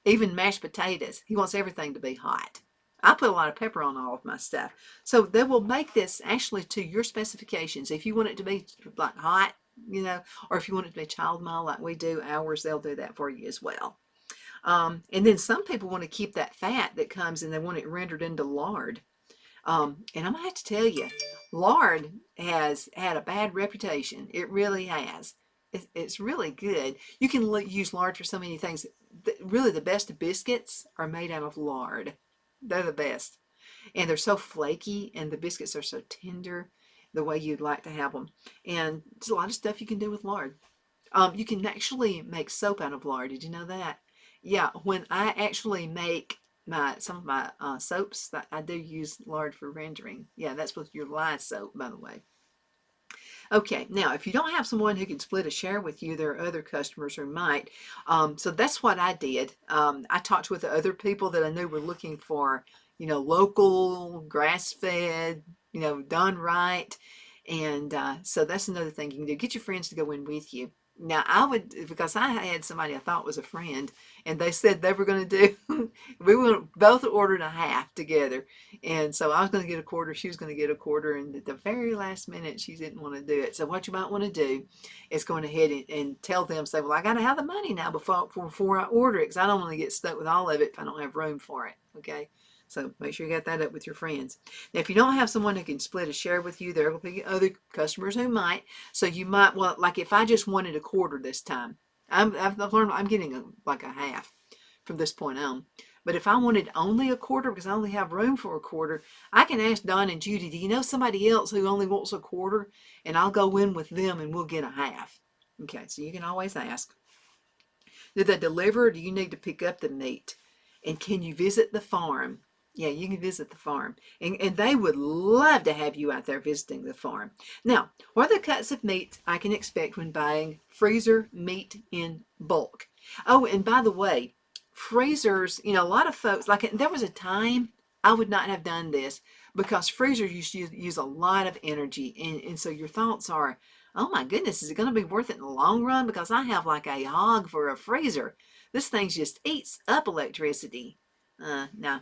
even mashed potatoes. He wants everything to be hot. I put a lot of pepper on all of my stuff. So they will make this actually to your specifications. If you want it to be like hot, or if you want it to be child mild like we do ours, they'll do that for you as well. And then some people want to keep that fat that comes and they want it rendered into lard. And I'm gonna have to tell you, lard has had a bad reputation. It really has. It's really good. You can use lard for so many things. Really, the best biscuits are made out of lard. They're the best. And they're so flaky, and the biscuits are so tender the way you'd like to have them. And there's a lot of stuff you can do with lard. You can actually make soap out of lard. Did you know that? Yeah, when I actually make some of my soaps, that I do use lard for rendering. Yeah, that's with your lye soap, by the way. Okay, now if you don't have someone who can split a share with you, there are other customers who might. So that's what I did. I talked with the other people that I knew were looking for, local, grass-fed, done right. And so that's another thing you can do. Get your friends to go in with you. Now, I would, because I had somebody I thought was a friend, and they said they were going to do, we both ordered a half together. And so I was going to get a quarter, she was going to get a quarter, and at the very last minute, she didn't want to do it. So what you might want to do is go ahead and tell them, say, well, I got to have the money now before I order it, because I don't want to get stuck with all of it if I don't have room for it, okay? So make sure you got that up with your friends. Now, if you don't have someone who can split a share with you, there will be other customers who might. So you might, well, like if I just wanted a quarter this time, I've learned I'm getting like a half from this point on. But if I wanted only a quarter, because I only have room for a quarter, I can ask Don and Judy, do you know somebody else who only wants a quarter? And I'll go in with them and we'll get a half. Okay, so you can always ask. Do they deliver, or do you need to pick up the meat? And can you visit the farm? Yeah, you can visit the farm. And they would love to have you out there visiting the farm. Now, what are the cuts of meat I can expect when buying freezer meat in bulk? Oh, and by the way, freezers, a lot of folks, like there was a time I would not have done this because freezers use a lot of energy. And so your thoughts are, oh my goodness, is it going to be worth it in the long run? Because I have like a hog for a freezer. This thing just eats up electricity. No,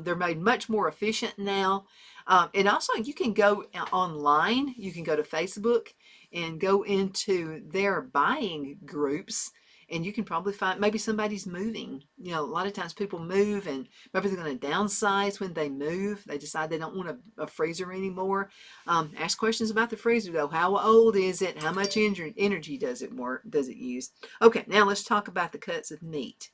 they're made much more efficient now. And also you can go online, you can go to Facebook and go into their buying groups, and you can probably find maybe somebody's moving. A lot of times people move and maybe they're going to downsize when they move. They decide they don't want a freezer anymore. Ask questions about the freezer though. How old is it? How much energy does it use? Okay, now let's talk about the cuts of meat.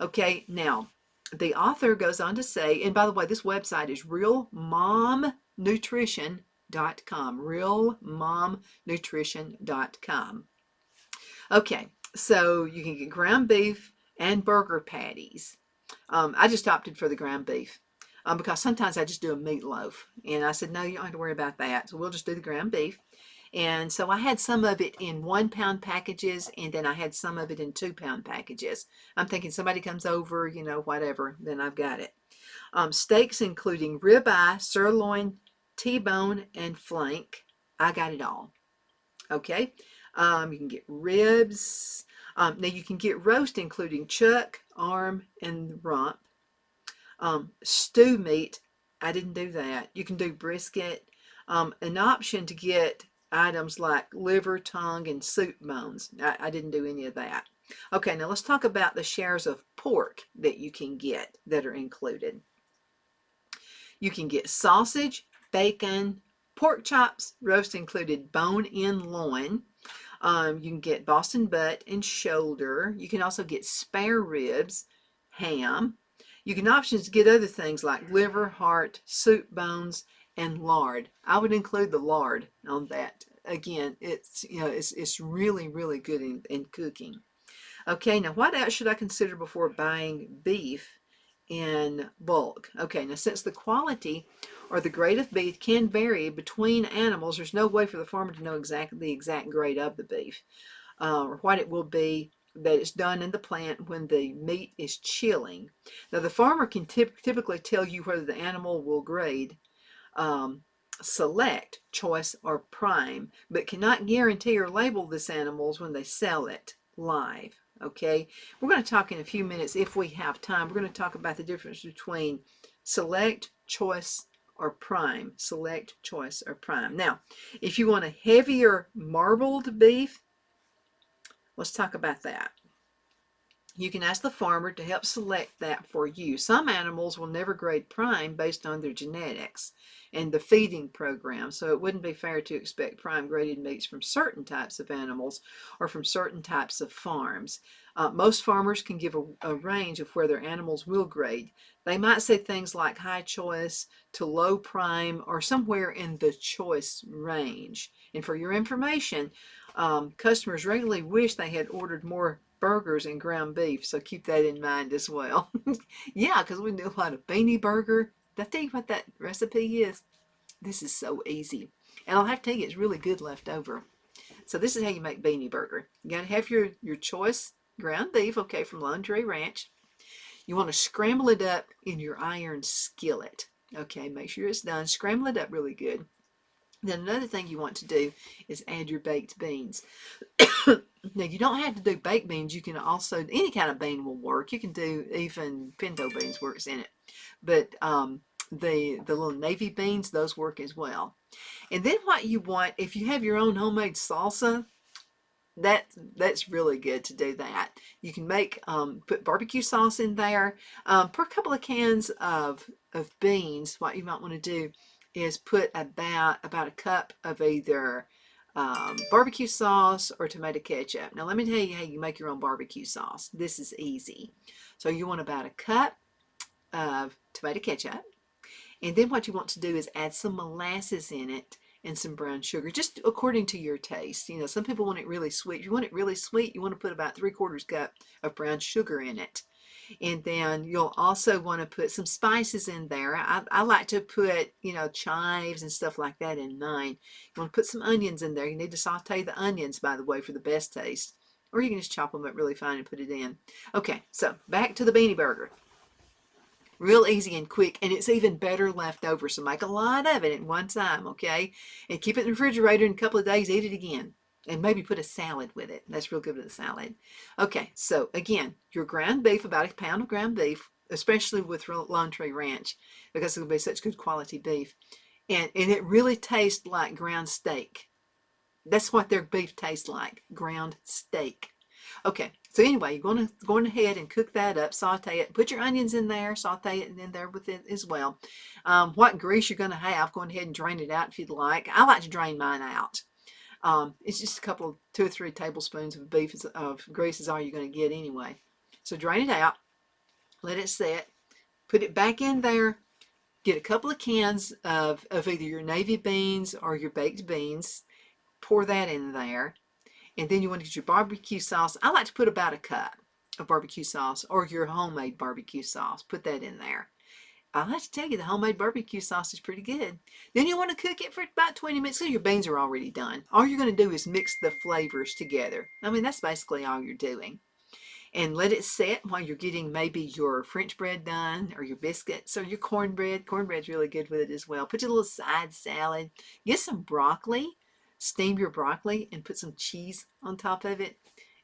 Okay, now the author goes on to say, and by the way, this website is realmomnutrition.com, realmomnutrition.com. Okay, so you can get ground beef and burger patties. I just opted for the ground beef because sometimes I just do a meatloaf. And I said, no, you don't have to worry about that. So we'll just do the ground beef. And so I had some of it in 1 pound packages, and then I had some of it in 2 pound packages. I'm thinking somebody comes over, whatever, then I've got it. Steaks including ribeye, sirloin, T-bone, and flank. I got it all. Okay. You can get ribs. Now you can get roast including chuck, arm, and rump. Stew meat, I didn't do that. You can do brisket. An option to get items like liver, tongue, and soup bones. I didn't do any of that. Okay, now let's talk about the shares of pork that you can get that are included. You can get sausage, bacon, pork chops, roast included bone-in loin. You can get Boston butt and shoulder. You can also get spare ribs, ham. You can options to get other things like liver, heart, soup bones, and lard. I would include the lard on that. Again, it's really, really good in cooking. Okay, now what else should I consider before buying beef in bulk? Okay, now since the quality or the grade of beef can vary between animals, there's no way for the farmer to know exactly the exact grade of the beef or what it will be that it's done in the plant when the meat is chilling. Now the farmer can typically tell you whether the animal will grade select, choice, or prime, but cannot guarantee or label this animals when they sell it live. Okay, we're going to talk in a few minutes, if we have time, we're going to talk about the difference between select, choice, or prime. Select, choice, or prime. Now, if you want a heavier marbled beef, let's talk about that. You can ask the farmer to help select that for you. Some animals will never grade prime based on their genetics and the feeding program, so it wouldn't be fair to expect prime graded meats from certain types of animals or from certain types of farms. Most farmers can give a range of where their animals will grade. They might say things like high choice to low prime or somewhere in the choice range. And for your information, customers regularly wish they had ordered more burgers and ground beef, so keep that in mind as well. Yeah, because we do a lot of beanie burger. Did I tell you what that recipe is? This is so easy. And I'll have to tell you, it's really good left over. So this is how you make beanie burger. You got to have your choice ground beef, okay, from Lone Tree Ranch. You want to scramble it up in your iron skillet. Okay, make sure it's done. Scramble it up really good. Then another thing you want to do is add your baked beans. Now, you don't have to do baked beans. You can also, any kind of bean will work. You can do even pinto beans works in it. But the little navy beans, those work as well. And then what you want, if you have your own homemade salsa, that's really good to do that. You can make put barbecue sauce in there. Per couple of cans of beans, what you might want to do is put about a cup of either barbecue sauce or tomato ketchup. Now let me tell you how you make your own barbecue sauce. This is easy. So you want about a cup of tomato ketchup, and then what you want to do is add some molasses in it and some brown sugar, just according to your taste. You know, some people want it really sweet. If you want it really sweet, you want to put about 3/4 cup of brown sugar in it. And then you'll also want to put some spices in there. I like to put, you know, chives and stuff like that in mine. You want to put some onions in there. You need to saute the onions, by the way, for the best taste. Or you can just chop them up really fine and put it in. Okay, so back to the beanie burger. Real easy and quick, and it's even better left over. So make a lot of it at one time, okay? And keep it in the refrigerator. In a couple of days, eat it again. And maybe put a salad with it. That's real good with a salad. Okay, so again, your ground beef, about a pound of ground beef, especially with Lone Tree Ranch, because it'll be such good quality beef. And it really tastes like ground steak. That's what their beef tastes like, ground steak. Okay, so anyway, you're going to go ahead and cook that up, saute it, put your onions in there, saute it in there with it as well. What grease you're going to have, go ahead and drain it out if you'd like. I like to drain mine out. It's just a couple of 2 or 3 tablespoons of grease is all you're going to get anyway. So drain it out, let it set, put it back in there, get a couple of cans of either your navy beans or your baked beans, pour that in there. And then you want to get your barbecue sauce. I like to put about a cup of barbecue sauce or your homemade barbecue sauce. Put that in there. I'll have to tell you, the homemade barbecue sauce is pretty good. Then you want to cook it for about 20 minutes so your beans are already done. All you're going to do is mix the flavors together. I mean, that's basically all you're doing. And let it set while you're getting maybe your French bread done or your biscuits or your cornbread. Cornbread's really good with it as well. Put your little side salad. Get some broccoli. Steam your broccoli and put some cheese on top of it.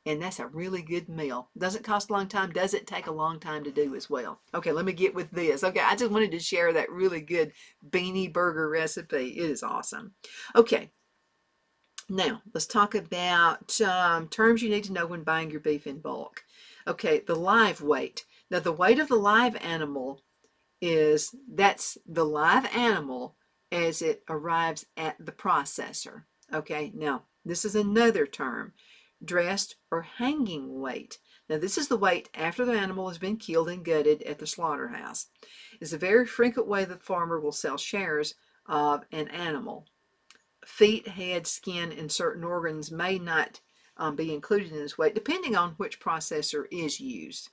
And that's a really good meal. Doesn't cost a long time. Doesn't take a long time to do as well. Okay, let me get with this. Okay, I just wanted to share that really good beanie burger recipe. It is awesome. Okay, now let's talk about terms you need to know when buying your beef in bulk. Okay, the live weight. Now the weight of the live animal that's the live animal as it arrives at the processor. Okay, now this is another term, dressed or hanging weight. Now this is the weight after the animal has been killed and gutted at the slaughterhouse. It's a very frequent way the farmer will sell shares of an animal. Feet, head, skin, and certain organs may not be included in this weight, depending on which processor is used.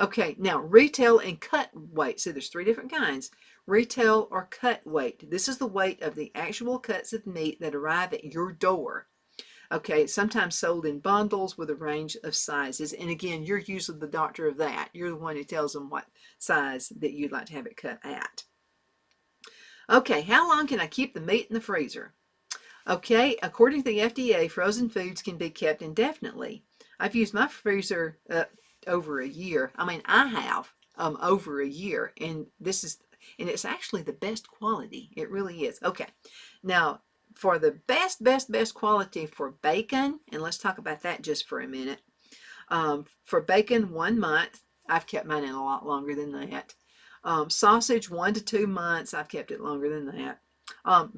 Okay, now retail and cut weight. So there's 3 different kinds. Retail or cut weight. This is the weight of the actual cuts of meat that arrive at your door. Okay, sometimes sold in bundles with a range of sizes. And again, you're usually the doctor of that. You're the one who tells them what size that you'd like to have it cut at. Okay, how long can I keep the meat in the freezer? Okay, according to the FDA, frozen foods can be kept indefinitely. I've used my freezer over a year. I mean, I have over a year, and this is and it's actually the best quality. It really is. Okay, now for the best quality for bacon, and let's talk about that just for a minute. For bacon, 1 month. I've kept mine in a lot longer than that. Sausage, 1 to 2 months. I've kept it longer than that.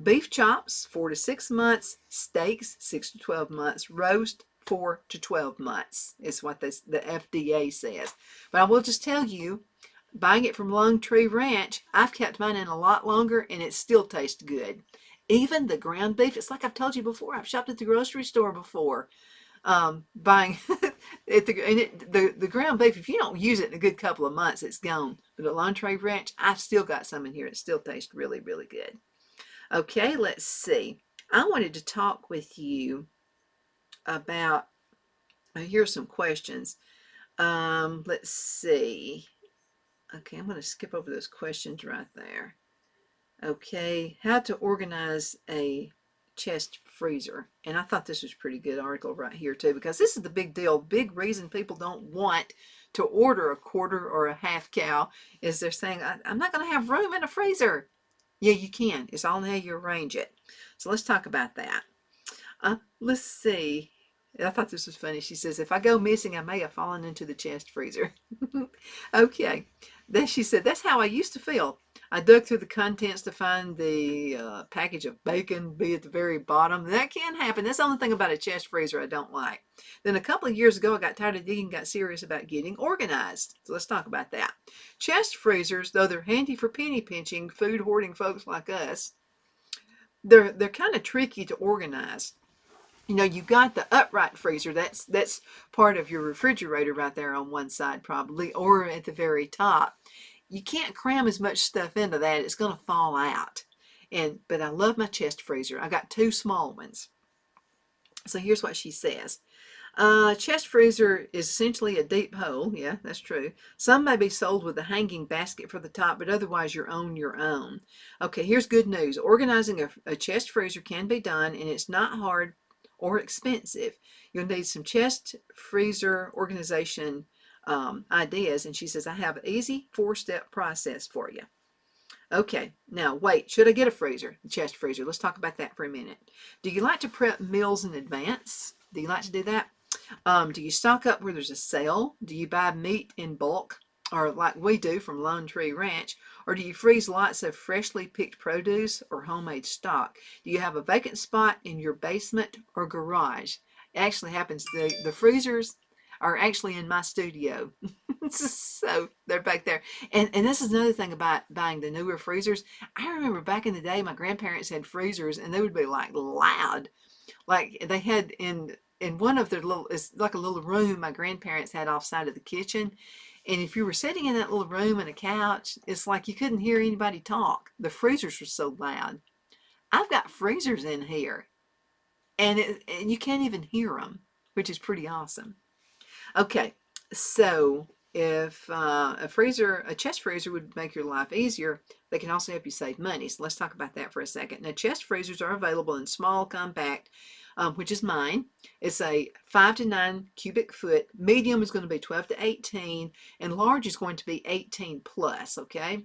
Beef chops, 4 to 6 months. Steaks, 6 to 12 months. Roast, 4 to 12 months is what the FDA says. But I will just tell you, buying it from Lone Tree Ranch, I've kept mine in a lot longer and it still tastes good. Even the ground beef, it's like I've told you before, I've shopped at the grocery store before, buying the ground beef. If you don't use it in a good couple of months, it's gone. But at Lone Tree Ranch, I've still got some in here. It still tastes really, really good. Okay, let's see. I wanted to talk with you about, here's some questions. Let's see. Okay, I'm going to skip over those questions right there. Okay, how to organize a chest freezer. And I thought this was a pretty good article right here too, because this is the big deal. Big reason people don't want to order a quarter or a half cow is they're saying, I'm not going to have room in a freezer. Yeah, you can. It's all how you arrange it. So let's talk about that. Let's see. I thought this was funny. She says, if I go missing, I may have fallen into the chest freezer. Okay. Then she said, that's how I used to feel. I dug through the contents to find the package of bacon be at the very bottom. That can happen. That's the only thing about a chest freezer I don't like. Then a couple of years ago, I got tired of digging, got serious about getting organized. So let's talk about that. Chest freezers, though they're handy for penny pinching, food hoarding folks like us, they're kind of tricky to organize. You know, you've got the upright freezer. That's part of your refrigerator right there on one side probably, or at the very top. You can't cram as much stuff into that. It's going to fall out. But I love my chest freezer. I got 2 small ones. So here's what she says. Chest freezer is essentially a deep hole. Yeah, that's true. Some may be sold with a hanging basket for the top, but otherwise you're on your own. Okay, here's good news. Organizing a chest freezer can be done, and it's not hard or expensive. You'll need some chest freezer organization ideas, and she says, I have an easy 4-step process for you. Okay, now wait, should I get a freezer, a chest freezer? Let's talk about that for a minute. Do you like to prep meals in advance? Do you like to do that? Do you stock up where there's a sale? Do you buy meat in bulk, or like we do from Lone Tree Ranch? Or do you freeze lots of freshly picked produce or homemade stock? Do you have a vacant spot in your basement or garage? It actually happens. The freezers are actually in my studio. So they're back there. And this is another thing about buying the newer freezers. I remember back in the day, my grandparents had freezers and they would be like loud. Like they had in one of their little, it's like a little room my grandparents had offside of the kitchen. And if you were sitting in that little room and a couch, it's like you couldn't hear anybody talk. The freezers were so loud. I've got freezers in here, and you can't even hear them, which is pretty awesome. Okay, so if a chest freezer would make your life easier, they can also help you save money. So let's talk about that for a second. Now, chest freezers are available in small, compact, which is mine. It's a 5 to 9 cubic foot. Medium is going to be 12 to 18, and large is going to be 18 plus, okay?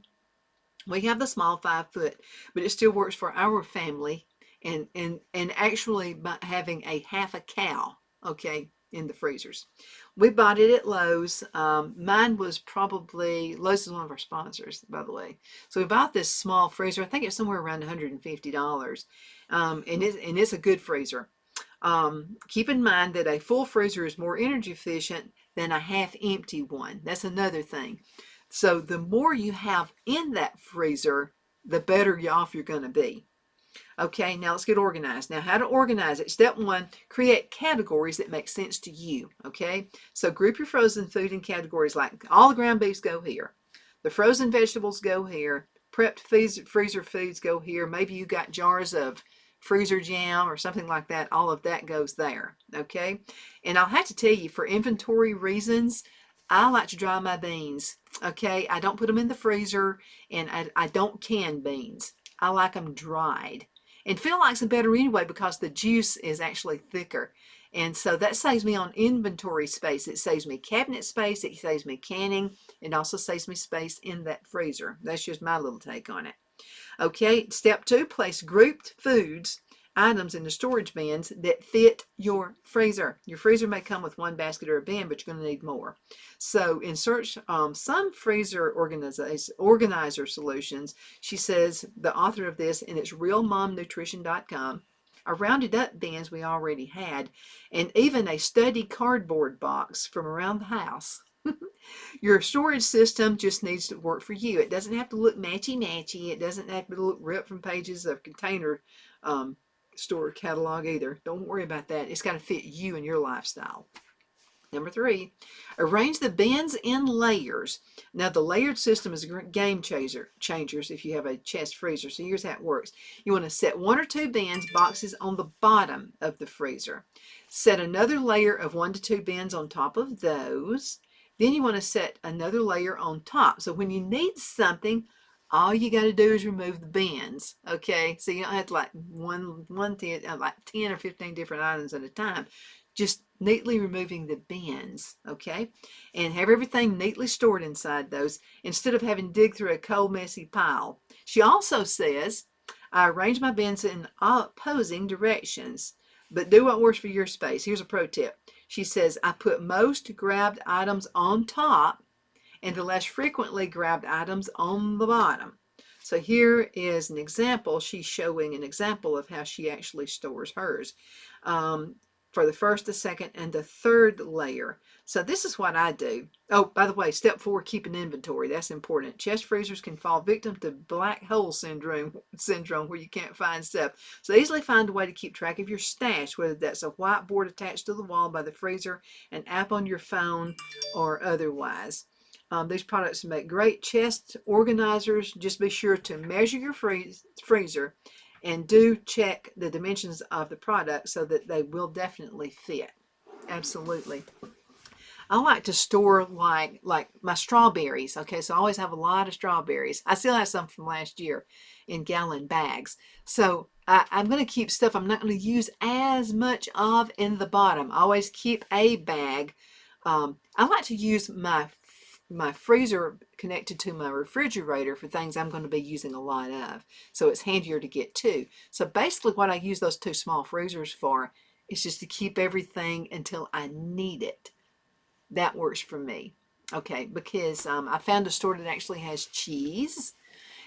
We have the small 5 foot, but it still works for our family, and actually by having a half a cow, okay, in the freezers. We bought it at Lowe's. Mine was probably, Lowe's is one of our sponsors, by the way. So we bought this small freezer. I think it's somewhere around $150. And it's a good freezer. Keep in mind that a full freezer is more energy efficient than a half empty one. That's another thing. So the more you have in that freezer, the better off you're going to be. Okay, now let's get organized. Now, how to organize it. Step 1, create categories that make sense to you. Okay, so group your frozen food in categories like all the ground beefs go here. The frozen vegetables go here. Prepped freezer foods go here. Maybe you got jars of freezer jam or something like that. All of that goes there. Okay, and I'll have to tell you, for inventory reasons, I like to dry my beans. Okay, I don't put them in the freezer, and I don't can beans. I like them dried. And feel like them better anyway because the juice is actually thicker. And so that saves me on inventory space. It saves me cabinet space. It saves me canning. It also saves me space in that freezer. That's just my little take on it. Okay, step 2, place grouped foods items in the storage bins that fit your freezer. Your freezer may come with one basket or a bin, but you're going to need more. So insert some freezer organizer solutions. She says, the author of this, and it's realmomnutrition.com. Our rounded up bins we already had, and even a study cardboard box from around the house. Your storage system just needs to work for you. It doesn't have to look matchy-matchy. It doesn't have to look ripped from pages of container store catalog either. Don't worry about that. It's got to fit you and your lifestyle. Number 3, arrange the bins in layers. Now, the layered system is a game changers if you have a chest freezer. So here's how it works. You want to set 1 or 2 bins, boxes on the bottom of the freezer. Set another layer of 1 to 2 bins on top of those. Then you want to set another layer on top. So when you need something, all you got to do is remove the bins. Okay, so you don't have to like like 10 or 15 different items at a time. Just neatly removing the bins, okay? And have everything neatly stored inside those instead of having to dig through a cold, messy pile. She also says, I arrange my bins in opposing directions, but do what works for your space. Here's a pro tip. She says, I put most grabbed items on top and the less frequently grabbed items on the bottom. So here is an example. She's showing an example of how she actually stores hers. For the first, the second, and the third layer. So this is what I do. Oh, by the way, step 4, keep an inventory. That's important. Chest freezers can fall victim to black hole syndrome where you can't find stuff. So easily find a way to keep track of your stash, whether that's a whiteboard attached to the wall by the freezer, an app on your phone, or otherwise. These products make great chest organizers. Just be sure to measure your freezer and do check the dimensions of the product so that they will definitely fit. Absolutely. I like to store like my strawberries. Okay, so I always have a lot of strawberries. I still have some from last year in gallon bags. So I'm going to keep stuff I'm not going to use as much of in the bottom. I always keep a bag. I like to use my freezer connected to my refrigerator for things I'm going to be using a lot of. So it's handier to get to. So basically what I use those 2 small freezers for is just to keep everything until I need it. That works for me. Okay, because I found a store that actually has cheese.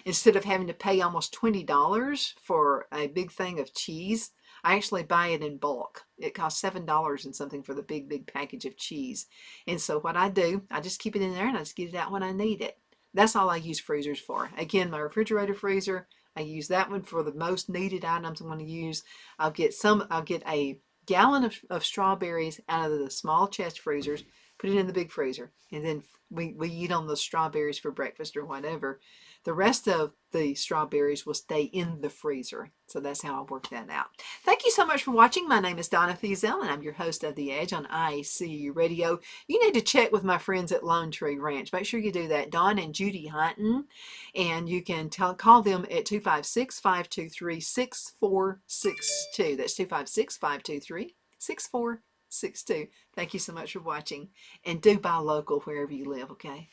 Instead of having to pay almost $20 for a big thing of cheese, I actually buy it in bulk. It costs $7 and something for the big package of cheese. And so what I do, I just keep it in there and I just get it out when I need it. That's all I use freezers for. Again, my refrigerator freezer, I use that one for the most needed items I'm going to use. I'll get a gallon of strawberries out of the small chest freezers, put it in the big freezer, and then we eat on those strawberries for breakfast or whatever. The rest of the strawberries will stay in the freezer. So that's how I work that out. Thank you so much for watching. My name is Donna Fiesel, and I'm your host of The Edge on IACU Radio. You need to check with my friends at Lone Tree Ranch. Make sure you do that. Don and Judy Hunton. And you can call them at 256-523-6462. That's 256-523-6462. Thank you so much for watching. And do buy local wherever you live, okay?